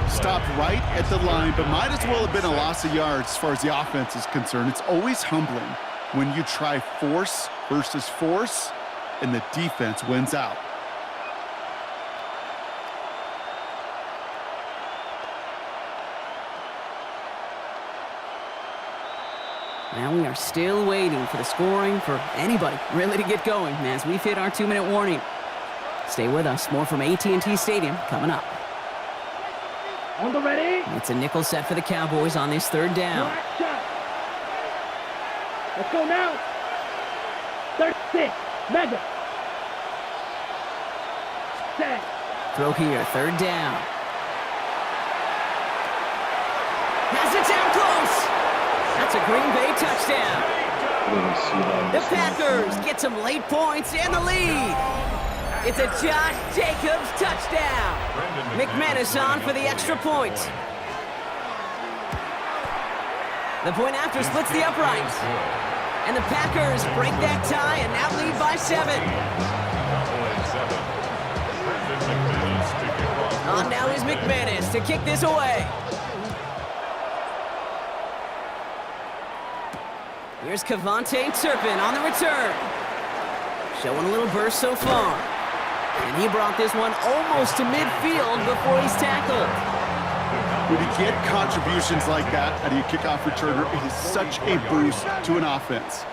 Stopped right at the line, but might as well have been a loss of yards as far as the offense is concerned. It's always humbling when you try force versus force, and the defense wins out. Now we are still waiting for the scoring for anybody really to get going as we've hit our 2-minute warning. Stay with us. More from AT&T Stadium coming up. On the ready. It's a nickel set for the Cowboys on this 3rd down. Black shot. Let's go now. 36. Mega. Set. Throw here, 3rd down. Has it down close. That's a Green Bay touchdown. The Packers get some late points and the lead. It's a Josh Jacobs touchdown. McManus on for the extra point. The point after splits the uprights. And the Packers break that tie and now lead by 7. On now is McManus to kick this away. Here's Kevontae Turpin on the return. Showing a little burst so far. And he brought this one almost to midfield before he's tackled. When you get contributions like that out of your kickoff returner, it is such a boost to an offense.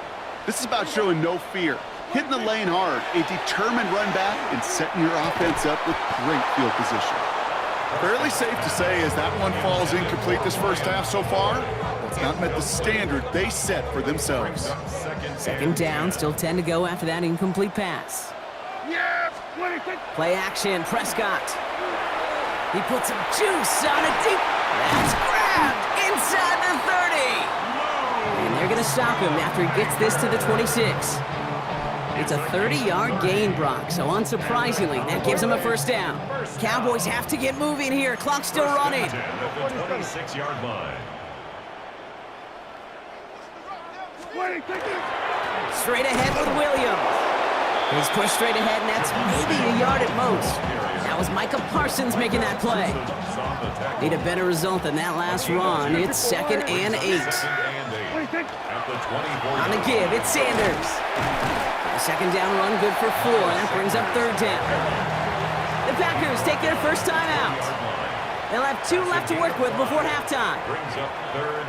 This is about showing no fear, hitting the lane hard, a determined run back, and setting your offense up with great field position. Fairly safe to say as that one falls incomplete this 1st half so far, it's not met the standard they set for themselves. 2nd down, still 10 to go after that incomplete pass. Play action, Prescott. He puts some juice on a deep. That's grabbed inside the 30. And they're going to stop him after he gets this to the 26. It's a 30-yard gain, Brock, so unsurprisingly, that gives him a 1st down. Cowboys have to get moving here. Clock's still running. At the 26-yard line. Straight ahead with Williams. He's pushed straight ahead, and that's maybe a yard at most. That was Micah Parsons making that play. Need a better result than that last run. It's 2nd and 8. On the give, it's Sanders. A 2nd down run, good for 4, and that brings up 3rd down. The Packers take their 1st time out. They'll have 2 left to work with before halftime.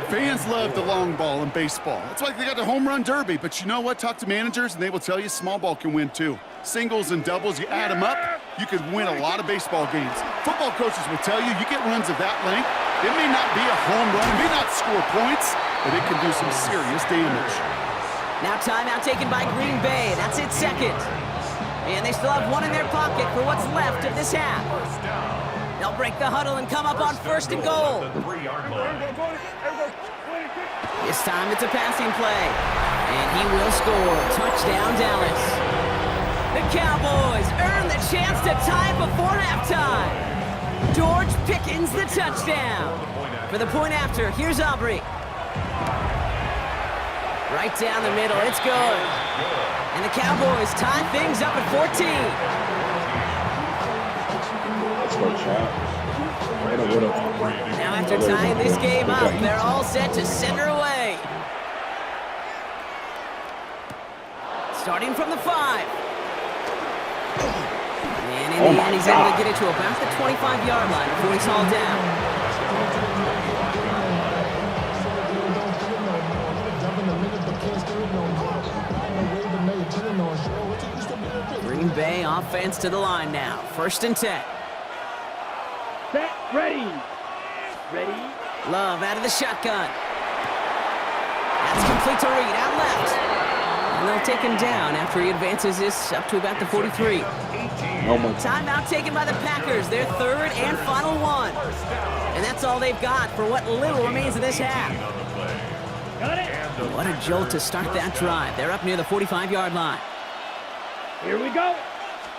Fans love the long ball in baseball. That's why they got the home run derby. But you know what? Talk to managers, and they will tell you small ball can win too. Singles and doubles, you add them up, you could win a lot of baseball games. Football coaches will tell you get runs of that length. It may not be a home run, it may not score points, but it can do some serious damage. Now timeout taken by Green Bay. That's its 2nd. And they still have 1 in their pocket for what's left of this half. They'll break the huddle and come up on 1st and goal. This time it's a passing play. And he will score. Touchdown, Dallas. The Cowboys earn the chance to tie it before halftime. George Pickens the touchdown. For the point after, here's Aubrey. Right down the middle, it's good. And the Cowboys tie things up at 14. Now after tying this game up, they're all set to send her away. Starting from the 5. And in the end, he's able to get it to about the 25-yard line before he's hauled down. Green Bay offense to the line now. 1st and 10. Set, ready. Ready. Love out of the shotgun. That's complete to Reed, out left. And they'll take him down after he advances this up to about the 43. Timeout taken by the Packers, their 3rd and final one. And that's all they've got for what little remains of this half. Got it. What a jolt to start that drive. They're up near the 45-yard line. Here we go.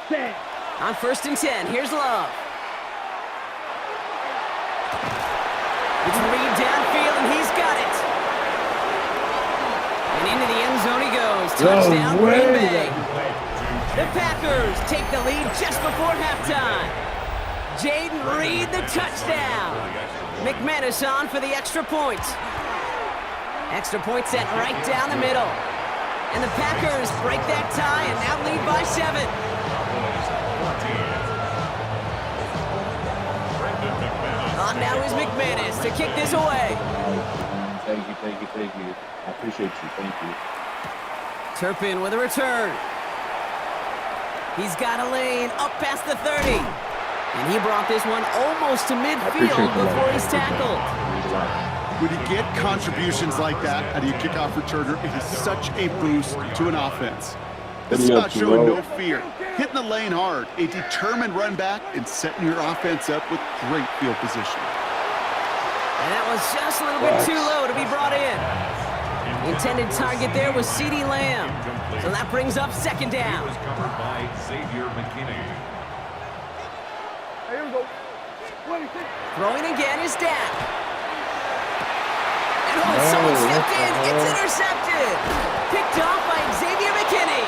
Set. On 1st and 10, here's Love. It's Reed downfield, and he's got it. And into the end zone he goes. Touchdown, Green Bay. The Packers take the lead just before halftime. Jaden Reed, the touchdown. McManus on for the extra point. Extra point set right down the middle. And the Packers break that tie and now lead by 7. On now is McManus to kick this away. Thank you. I appreciate you. Thank you. Turpin with a return. He's got a lane up past the 30. And he brought this one almost to midfield before he's tackled. When you get contributions like that out of your kickoff returner, it is such a boost to an offense. This is about showing no fear, hitting the lane hard, a determined run back, and setting your offense up with great field position. And that was just a little bit too low to be brought in. The intended target there was CeeDee Lamb. So that brings up 2nd down. He was covered by Xavier McKinney. Here we go. Throwing again is Dak. And someone stepped in. It's intercepted. Picked off by Xavier McKinney.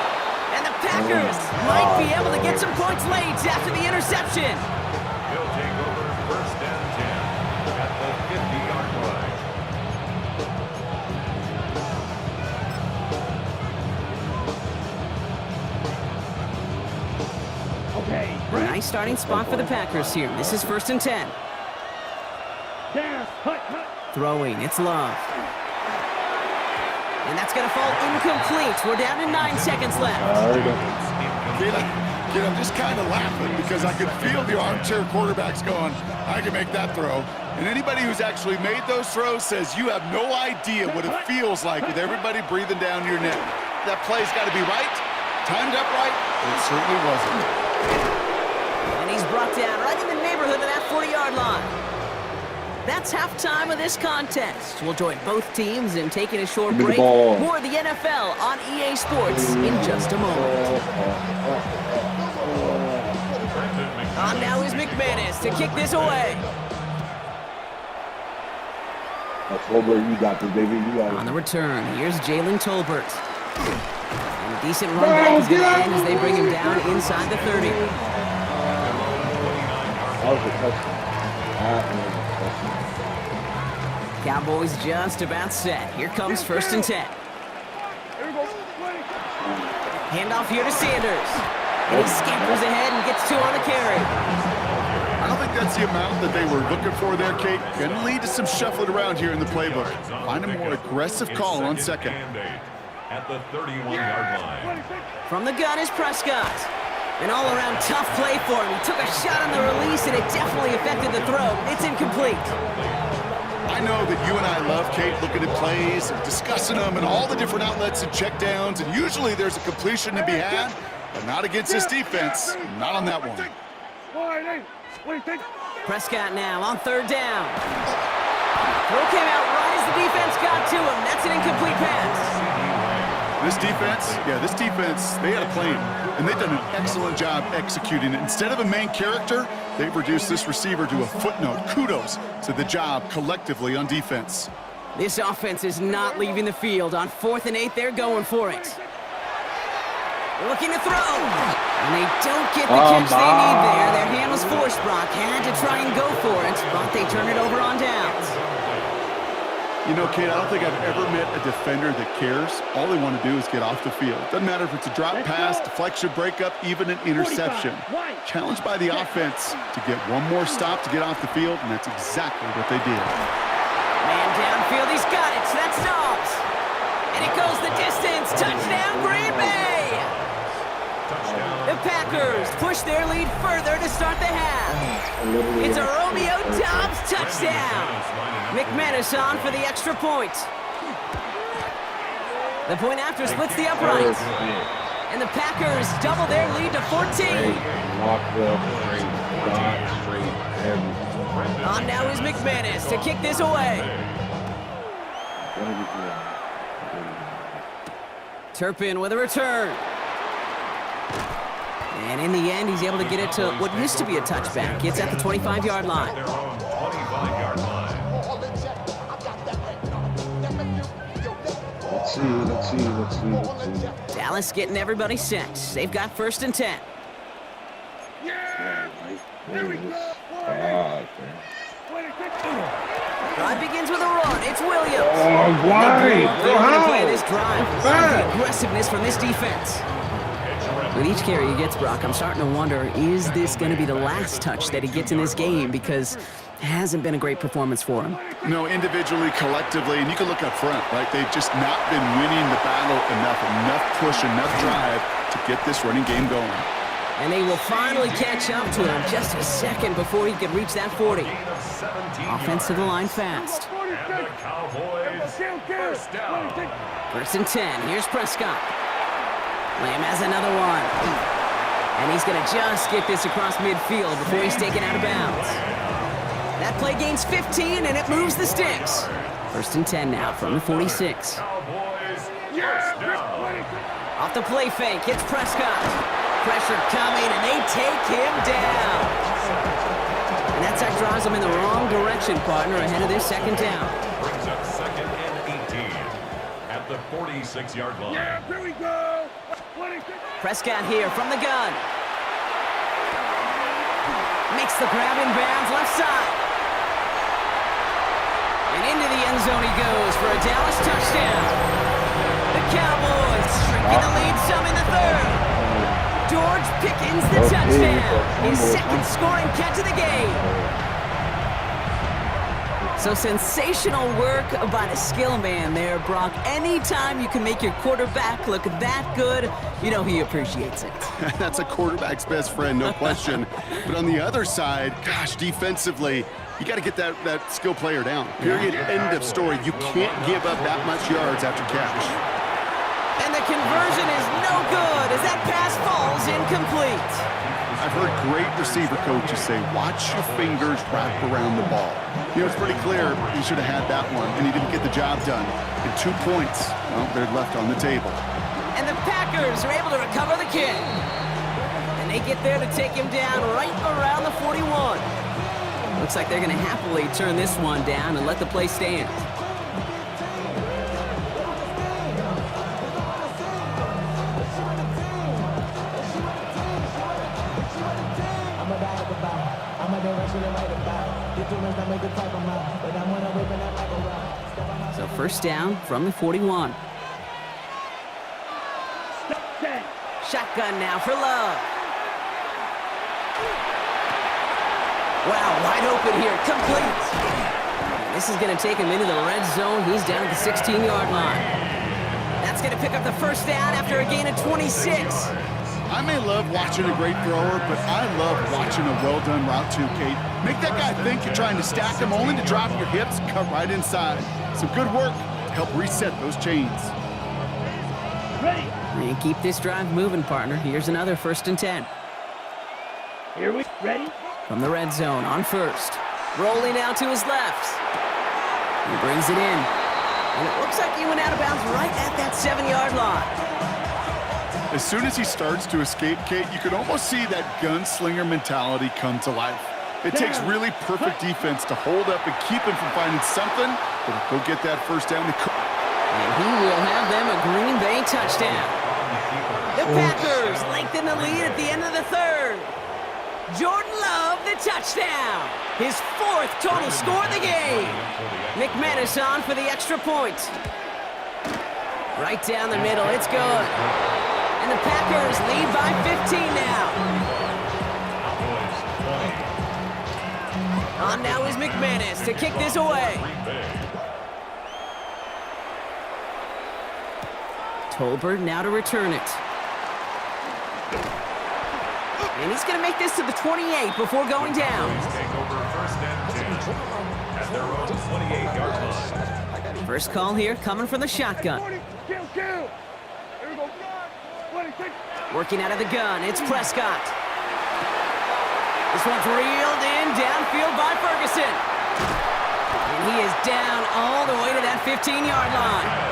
And the Packers might be able to get some points late after the interception. He'll take over 1st and 10 at the 50-yard line. Okay. A nice starting spot for the Packers here. This is 1st and 10. Down. Hut. Throwing, it's Love. And that's going to fall incomplete. We're down to 9 seconds left. Kid, I'm just kind of laughing because I can feel the armchair quarterbacks going, I can make that throw. And anybody who's actually made those throws says you have no idea what it feels like with everybody breathing down your neck. That play's got to be right, timed up right, and it certainly wasn't. And he's brought down right in the neighborhood of that 40-yard line. That's halftime of this contest. We'll join both teams in taking a short break. More of the NFL on EA Sports in just a moment. On now is McManus to kick this away. Tolbert, you got this, baby. You got it. On the return, here's Jalen Tolbert. And a decent run back is going to end as they bring him down inside the 30. That was a touchdown. Cowboys just about set. Here comes 1st and 10. Handoff here to Sanders. And he scampers ahead and gets 2 on the carry. I don't think that's the amount that they were looking for there, Kate. Going to lead to some shuffling around here in the playbook. Find a more aggressive call on 2nd. At the 31-yard line. From the gun is Prescott. An all-around tough play for him. He took a shot on the release, and it definitely affected the throw. It's incomplete. I know that you and I love, Kate, looking at plays and discussing them and all the different outlets and checkdowns, and usually there's a completion to be had, but not against this defense. Not on that one. Prescott now on 3rd down. Throw came out right as the defense got to him. That's an incomplete pass. This defense, they had a plan, and they've done an excellent job executing it. Instead of a main character, they've reduced this receiver to a footnote. Kudos to the job collectively on defense. This offense is not leaving the field. On 4th and 8, they're going for it. Looking to throw. And they don't get the catch they need there. Their hand was forced, Brock. Had to try and go for it, but they turn it over on downs. You know, Kate, I don't think I've ever met a defender that cares. All they want to do is get off the field. Doesn't matter if it's a drop pass, deflection, breakup, even an interception. Challenged by the offense to get one more stop to get off the field, and that's exactly what they did. Man downfield, he's got it. That's Dobbs. And it goes the distance. Touchdown, Green Bay. The Packers push their lead further to start the half. It's a Romeo Dobbs touchdown. McManus on for the extra point. The point after splits the uprights. And the Packers double their lead to 14. On now is McManus to kick this away. Turpin with a return. And in the end, he's able to get it to what used to be a touchback. It's at the 25-yard line. Let's see. Dallas getting everybody set. They've got 1st and 10. Drive begins with a run. It's Williams. Oh, why? They're going to play this drive. The aggressiveness from this defense. With each carry he gets, Brock, I'm starting to wonder, is this going to be the last touch that he gets in this game? Because it hasn't been a great performance for him. No, individually, collectively, and you can look up front, right? They've just not been winning the battle enough push, enough drive to get this running game going. And they will finally catch up to him just a second before he could reach that 40. Offense to the line fast. 1st and 10. Here's Prescott. Lamb has another one. And he's going to just get this across midfield before he's taken out of bounds. That play gains 15, and it moves the sticks. 1st and 10 now from the 46. Off the play fake, it's Prescott. Pressure coming, and they take him down. And that sack drives him in the wrong direction, partner, ahead of this 2nd down. Brings up 2nd and 18 at the 46-yard line. Yeah, here we go. Prescott here from the gun. Makes the grab in bounds, left side. And into the end zone he goes for a Dallas touchdown. The Cowboys shrinking the lead some in the 3rd. George Pickens the touchdown. His 2nd scoring catch of the game. So sensational work by the skill man there, Brock. Anytime you can make your quarterback look that good, you know he appreciates it. That's a quarterback's best friend, no question. But on the other side, gosh, defensively, you got to get that skill player down. Period. End of story. You can't give up that much yards after catch. And the conversion is no good as that pass falls incomplete. I've heard great receiver coaches say, watch your fingers wrap around the ball. You know, it's pretty clear he should have had that one, and he didn't get the job done. And 2 points, well, they're left on the table. And the Packers are able to recover the kick. And they get there to take him down right around the 41. Looks like they're going to happily turn this one down and let the play stand. So 1st down from the 41. Shotgun now for Love. Wow, wide open here, complete. This is going to take him into the red zone. He's down at the 16-yard line. That's going to pick up the 1st down after a gain of 26. I may love watching a great thrower, but I love watching a well-done route too, Kate. Make that guy think you're trying to stack him only to drop your hips, cut right inside. Some good work to help reset those chains. Ready. And keep this drive moving, partner. Here's another 1st and 10. Here we ready. From the red zone on 1st. Rolling out to his left. He brings it in. And it looks like he went out of bounds right at that 7-yard line. As soon as he starts to escape, Kate, you can almost see that gunslinger mentality come to life. It takes really perfect defense to hold up and keep him from finding something that'll go get that first down. And he will have them a Green Bay touchdown. The Packers lengthen the lead at the end of the third. Jordan Love, the touchdown. His 4th total score of the game. McManus on for the extra point. Right down the middle, it's good. And the Packers lead by 15 now. On now is McManus to kick this away. Tolbert now to return it. And he's going to make this to the 28 before going down. First call here coming from the shotgun. Working out of the gun, it's Prescott. This one's reeled in downfield by Ferguson. And he is down all the way to that 15-yard line.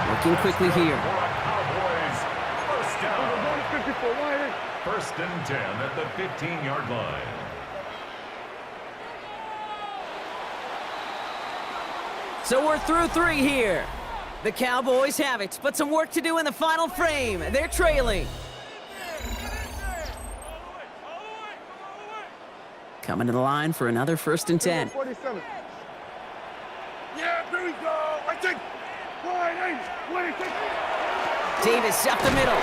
Working quickly here. First and 10 at the 15-yard line. So we're through 3 here. The Cowboys have it, but some work to do in the final frame. They're trailing. Coming to the line for another 1st and 10. 47. Yeah, here we go. I think. Davis up the middle.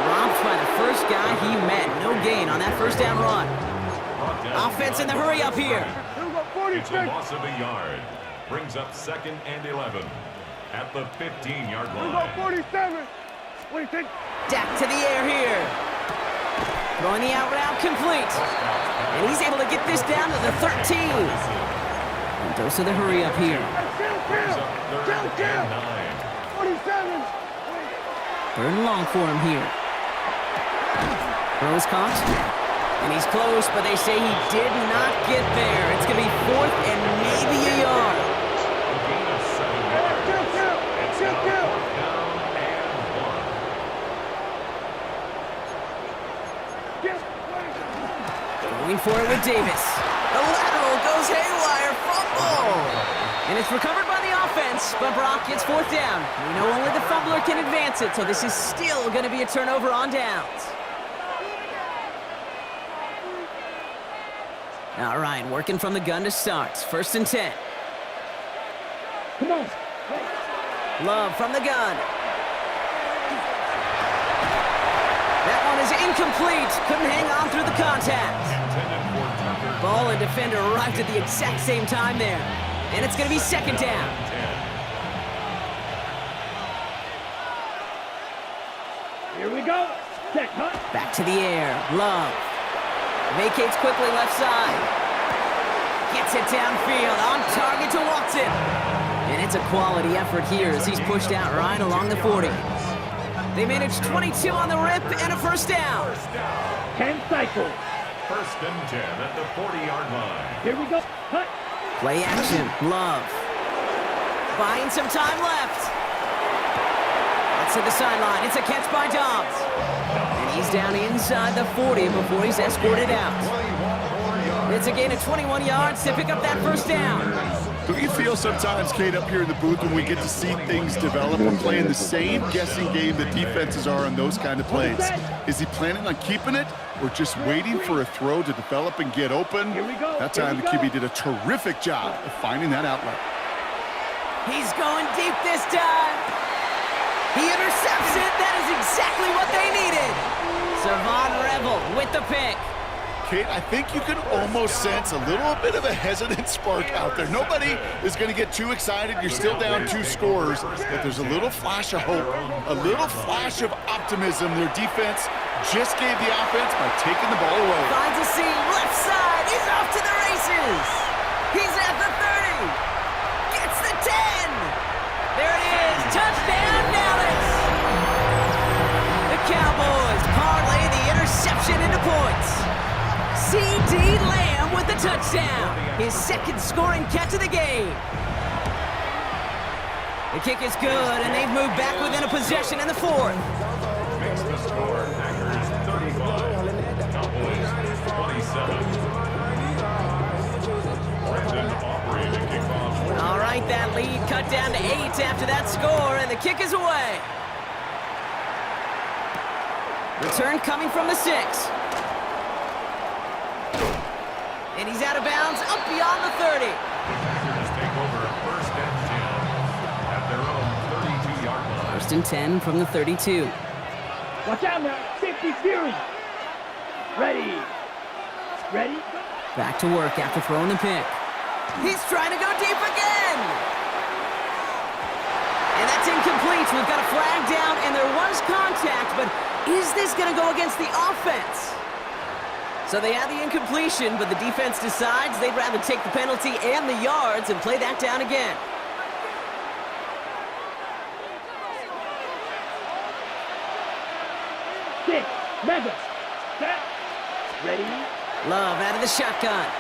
Dropped by the first guy he met. No gain on that first down run. Offense in the hurry up here. It's a loss of a yard. Brings up 2nd and 11 at the 15-yard line. 47. Dak to the air here. Throwing the out route complete. And he's able to get this down to the 13. And dose of the hurry up here. 47. Third and long for him here. Throw is caught. And he's close, but they say he did not get there. It's going to be 4th and maybe a yard. Going for it with Davis. The lateral goes haywire. Fumble. And it's recovered by the offense, but Brock gets 4th down. We know only the fumbler can advance it, so this is still going to be a turnover on downs. All right, working from the gun to start. 1st and 10. Come on. Love from the gun. That one is incomplete. Couldn't hang on through the contact. Ball and defender arrived at the exact same time there. And it's going to be 2nd down. Here we go. Check, huh? Back to the air. Love. Vacates quickly left side. Gets it downfield. On target to Watson. And it's a quality effort here as he's pushed out right along the 40. They managed 22 on the rip and a 1st down. 10 cycles. 1st and 10 at the 40-yard line. Here we go. Cut. Play action. Love. Buying some time left. That's to the sideline. It's a catch by Dobbs. And he's down inside the 40 before he's escorted out. It's a gain of 21 yards to pick up that 1st down. Don't you feel sometimes, Kate, up here in the booth when we get to see things develop, we're playing the same guessing game that defenses are on those kind of plays? Is he planning on keeping it or just waiting for a throw to develop and get open? That time the QB did a terrific job of finding that outlet. He's going deep this time. He intercepts it. That is exactly what they needed. Savon Revel with the pick. Kate, I think you can almost sense a little bit of a hesitant spark out there. Nobody is going to get too excited. You're still down 2 scores, but there's a little flash of hope, a little flash of optimism. Their defense just gave the offense by taking the ball away. Finds a seam, left side. He's off to the races. He's at the 30. Gets the 10. There it is. Touchdown, Dallas. The Cowboys parlay the interception into points. touchdown. His second scoring catch of the game. The kick is good, and they've moved back within a possession in the fourth. Makes the score Packers 35, Cowboys 27. Brendan Aubrey to kick off. All right, that lead cut down to 8 after that score, and the kick is away. Return coming from the 6. And he's out of bounds, up beyond the 30. The Packers take over first and 10 at their own 32-yard line. First and 10 from the 32. Watch out now. Safety Fury. Ready. Ready. Back to work after throwing the pick. He's trying to go deep again. And that's incomplete. We've got a flag down, and there was contact, but is this going to go against the offense? So they had the incompletion, but the defense decides they'd rather take the penalty and the yards and play that down again. Six. Mega. Set. Ready. Love out of the shotgun.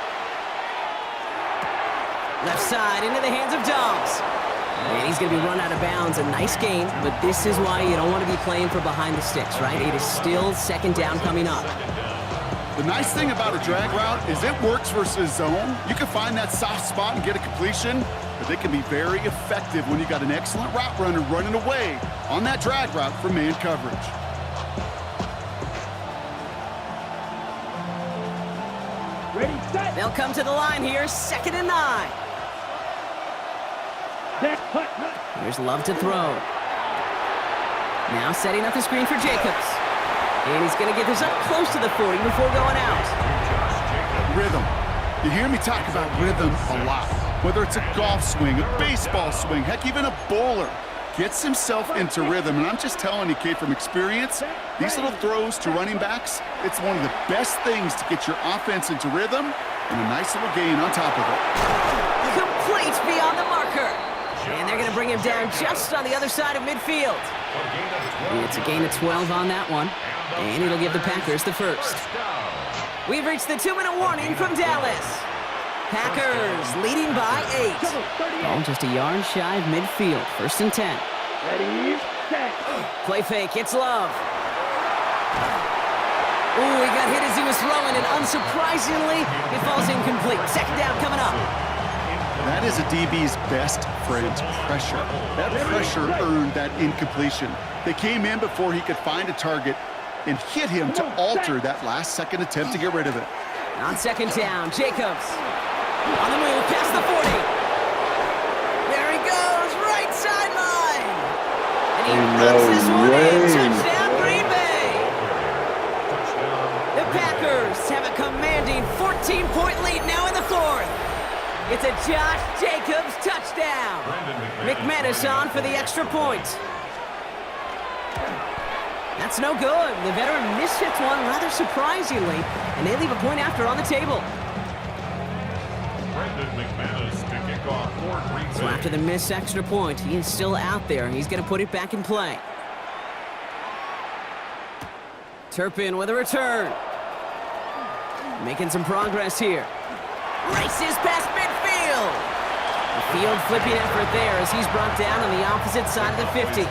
Left side into the hands of Dobbs. And he's going to be run out of bounds. A nice gain, but this is why you don't want to be playing for behind the sticks, right? It is still second down coming up. The nice thing about a drag route is it works versus zone. You can find that soft spot and get a completion, but they can be very effective when you got an excellent route runner running away on that drag route for man coverage. Ready, set. They'll come to the line here, 2nd and 9. Here's Love to throw. Now setting up the screen for Jacobs. And he's going to get this up close to the 40 before going out. Rhythm. You hear me talk about rhythm a lot. Whether it's a golf swing, a baseball swing, heck, even a bowler gets himself into rhythm. And I'm just telling you, kid, from experience, these little throws to running backs, it's one of the best things to get your offense into rhythm and a nice little gain on top of it. Complete beyond the marker. And they're going to bring him down just on the other side of midfield. And it's a gain of 12 on that one. And it'll give the Packers the first. We've reached the 2-minute warning from Dallas. Packers leading by 8. Ball just a yard shy of midfield. 1st and 10. Ready, set. Play fake, it's Love. Ooh, he got hit as he was throwing, and unsurprisingly, it falls incomplete. 2nd down coming up. That is a DB's best friend, pressure. That pressure earned that incompletion. They came in before he could find a target and hit him to alter that last-second attempt to get rid of it. On 2nd down, Jacobs. On the move, past the 40. There he goes, right sideline. And he runs this one in. Touchdown, Green Bay. The Packers have a commanding 14-point lead now in the 4th. It's a Josh Jacobs touchdown. McManus on for the extra point. That's no good. The veteran mishits one rather surprisingly, and they leave a point after on the table. Brendan McManus to kick off for Green Bay. So after the missed extra point, he is still out there. He's going to put it back in play. Turpin with a return. Making some progress here. Races past midfield. A field flipping effort there as he's brought down on the opposite side of the 50.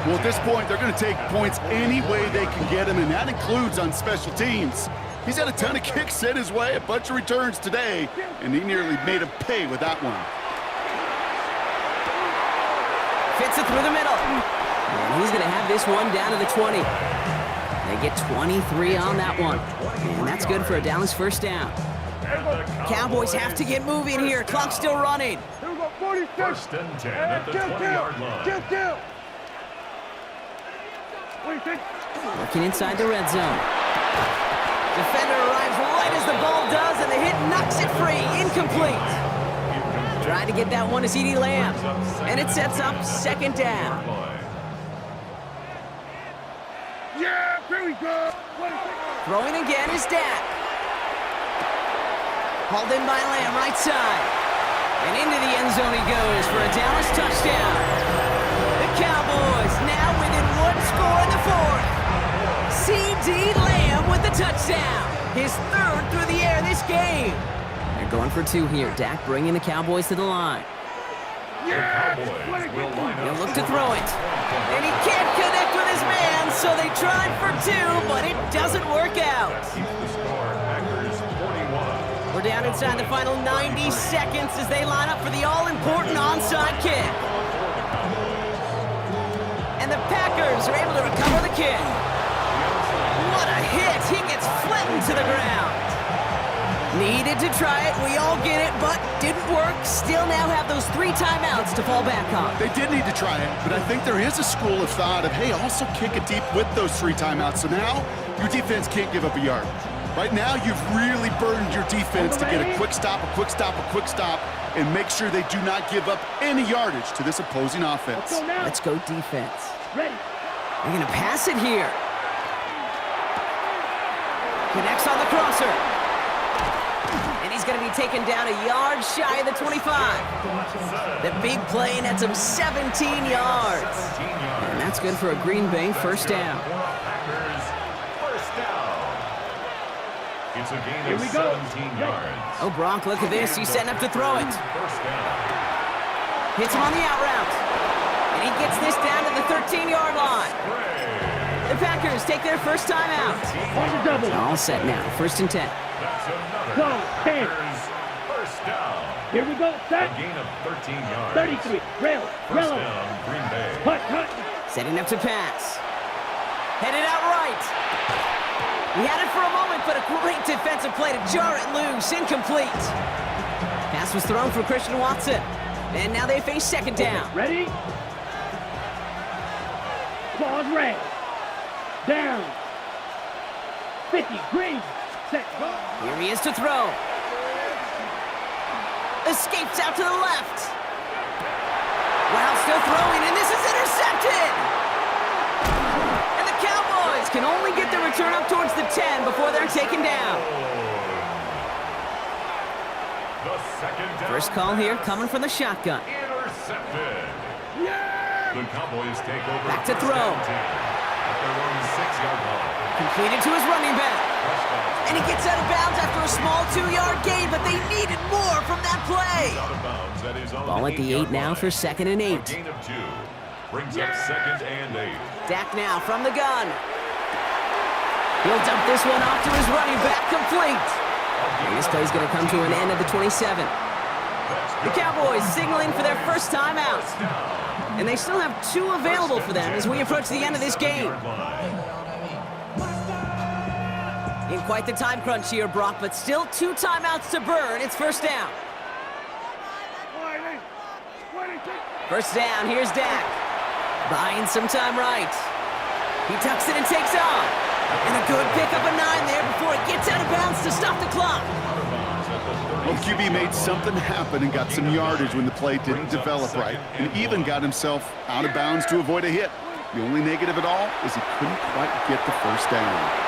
Well, at this point, they're going to take points any way they can get him, and that includes on special teams. He's had a ton of kicks sent his way, a bunch of returns today, and he nearly made him pay with that one. Fits it through the middle. And he's going to have this one down to the 20. They get 23 on that one. And that's good for a Dallas 1st down. Cowboys have to get moving here. Clock's still running. 1st and 10 at the 20-yard line. Working inside the red zone. Defender arrives right as the ball does, and the hit knocks it free. Incomplete. Trying to get that one to CeeDee Lamb. And it sets up 2nd down. Yeah, here we go. Throwing again is Dak. Hauled in by Lamb, right side. And into the end zone he goes for a Dallas touchdown. The Cowboys now within 1 score in the 4th. CeeDee Lamb with the touchdown. His third through the air this game. They're going for 2 here. Dak bringing the Cowboys to the line. He'll look to throw it. And he can't connect with his man, so they tried for 2, but it doesn't work out. We're down inside the final 90 seconds as they line up for the all-important onside kick. And the Packers are able to recover the kick. What a hit! He gets flattened to the ground. Needed to try it, we all get it, but didn't work. Still now have those 3 timeouts to fall back on. They did need to try it, but I think there is a school of thought of, hey, also kick it deep with those 3 timeouts. So now your defense can't give up a yard. Right now, you've really burdened your defense to get a quick stop, a quick stop, a quick stop, and make sure they do not give up any yardage to this opposing offense. Let's go defense. Ready. They're going to pass it here. Connects on the crosser. And he's going to be taken down a yard shy of the 25. The big play nets him 17 yards. And that's good for a Green Bay first down. It's a gain of 17 yards. Oh, Gronk, look at this. He's setting up to throw it. Hits him on the out route. And he gets this down to the 13-yard line. The Packers take their first time out. All set now. 1st and 10. Go, 10. First down. Here we go, set. A gain of 13 yards. 33. Rail. First down, Green Bay. Hut. Setting up to pass. Headed out right. He had it for a moment, but a great defensive play to jar it loose. Incomplete. Pass was thrown for Christian Watson. And now they face 2nd down. Ready? Claws red. Down. 50. Green. Set. Go. Here he is to throw. Escapes out to the left. Wow, still throwing, and this is intercepted! And the Cowboys can only get the return up towards the 10 before they're taken down. The second down. First call here coming from the shotgun. Intercepted. The Cowboys take over. Back to throw. At their own 6-yard line. Completed to his running back. And he gets out of bounds after a small 2-yard gain, but they needed more from that play. Ball at the 8 now for 2nd and 8. Gain of 2. Brings up 2nd and 8. Dak now from the gun. He'll dump this one off to his running back, complete. And this play's going to come to an end at the 27. The Cowboys signaling for their first time out. And they still have 2 available for them as we approach the end of this game. In quite the time crunch here, Brock, but still 2 timeouts to burn. It's first down. First down, here's Dak. Buying some time right. He tucks it and takes on. And a good pick up a 9 there before it gets out of bounds to stop the clock. Well, QB made something happen and got some yardage when the play didn't develop right, and even got himself out of bounds to avoid a hit. The only negative at all is he couldn't quite get the first down.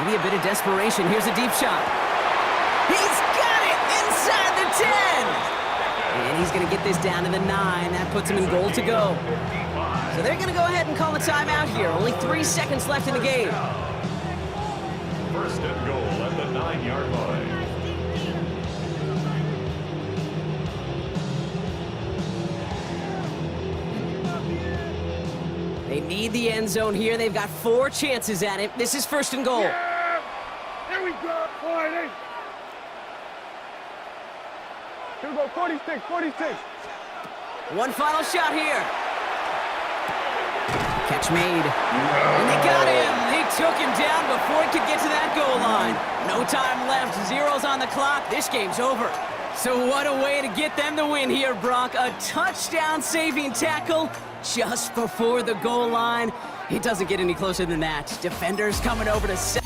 Maybe a bit of desperation. Here's a deep shot. He's got it inside the 10. And he's going to get this down to the 9. That puts him in goal to go. So they're going to go ahead and call a timeout here. Only 3 seconds left in the game. First and goal at the 9-yard line. They need the end zone here. They've got 4 chances at it. This is first and goal. Yeah! Here we go, 40. Here we go, 46. One final shot here. Catch made. And they got him. They took him down before he could get to that goal line. No time left. 0's on the clock. This game's over. So what a way to get them the win here, Brock. A touchdown-saving tackle just before the goal line. It doesn't get any closer than that. Defenders coming over to set.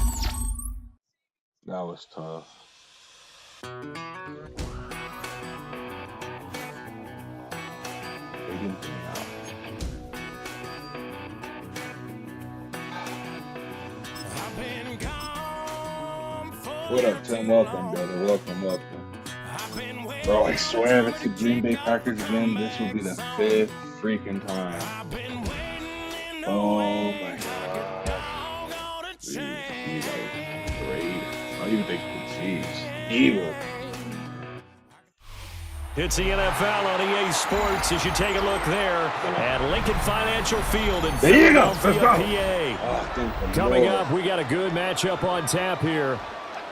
That was tough. What up, Tim? Welcome, brother. Welcome. Bro, I swear if it's the Green Bay Packers again, this will be the 5th freaking time. Oh my God. you think? Jeez, evil. It's the NFL on EA Sports as you take a look there at Lincoln Financial Field in Philadelphia, PA. Coming up, we got a good matchup on tap here,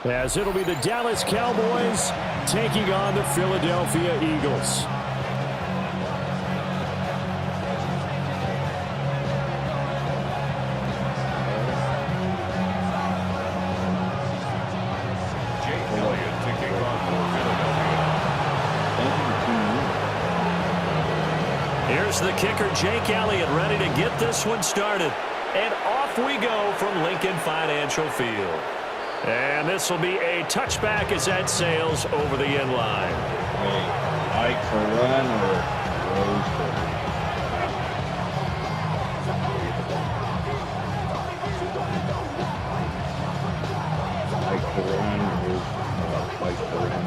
as it'll be the Dallas Cowboys taking on the Philadelphia Eagles. Here's the kicker, Jake Elliott, ready to get this one started. And off we go from Lincoln Financial Field. And this will be a touchback as that sails over the end line. Ike for run or Rose for Ike for run or Ike for run.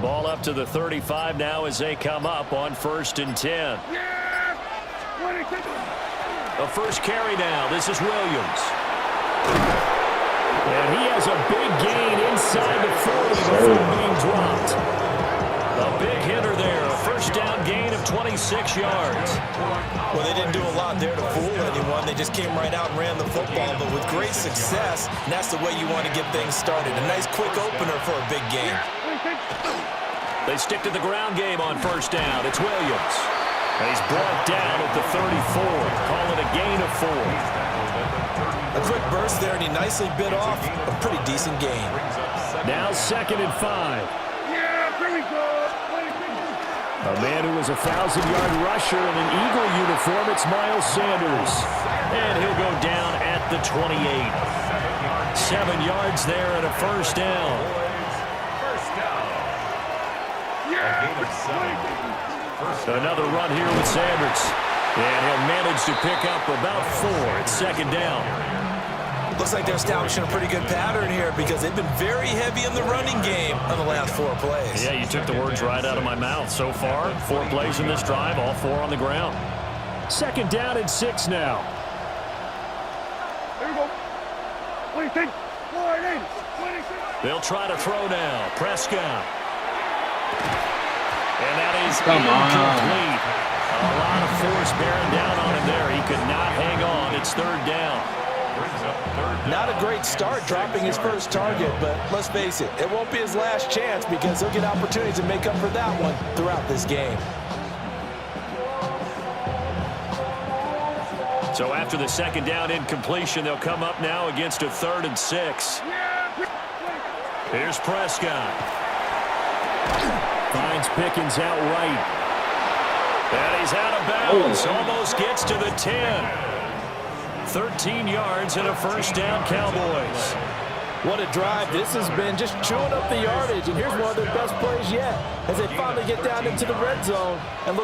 Ball up to the 35 now as they come up on 1st and 10. The first carry now. This is Williams. And he has a big gain inside the 40 before being dropped. A big hitter there. A first down gain of 26 yards. Well, they didn't do a lot there to fool anyone. They just came right out and ran the football, but with great success, and that's the way you want to get things started. A nice quick opener for a big game. They stick to the ground game on 1st down. It's Williams. And he's brought down at the 34. Call it a gain of 4. A quick burst there, and he nicely bit off a pretty decent gain. Now 2nd and 5. A man who is a 1,000-yard rusher in an Eagle uniform, it's Miles Sanders. And he'll go down at the 28. 7 yards there and a first down. Another run here with Sanders. And he'll manage to pick up about 4 at 2nd down. Looks like they're establishing a pretty good pattern here because they've been very heavy in the running game on the last 4 plays. Yeah, you took the words right out of my mouth. So far, 4 plays in this drive, all 4 on the ground. 2nd down and 6 now. There you go. 26. They'll try to throw now. Prescott. And that is incomplete. A lot of force bearing down on him there. He could not hang on. It's 3rd down. Not a great start dropping his first target, but let's face it, it won't be his last chance because he'll get opportunities to make up for that one throughout this game. So after the 2nd down incompletion, they'll come up now against a 3rd and 6. Here's Prescott. Finds Pickens out right. And he's out of bounds. Almost gets to the 10. 13 yards and a first down, Cowboys. What a drive this has been, just chewing up the yardage. And here's one of their best plays yet as they finally get down into the red zone and look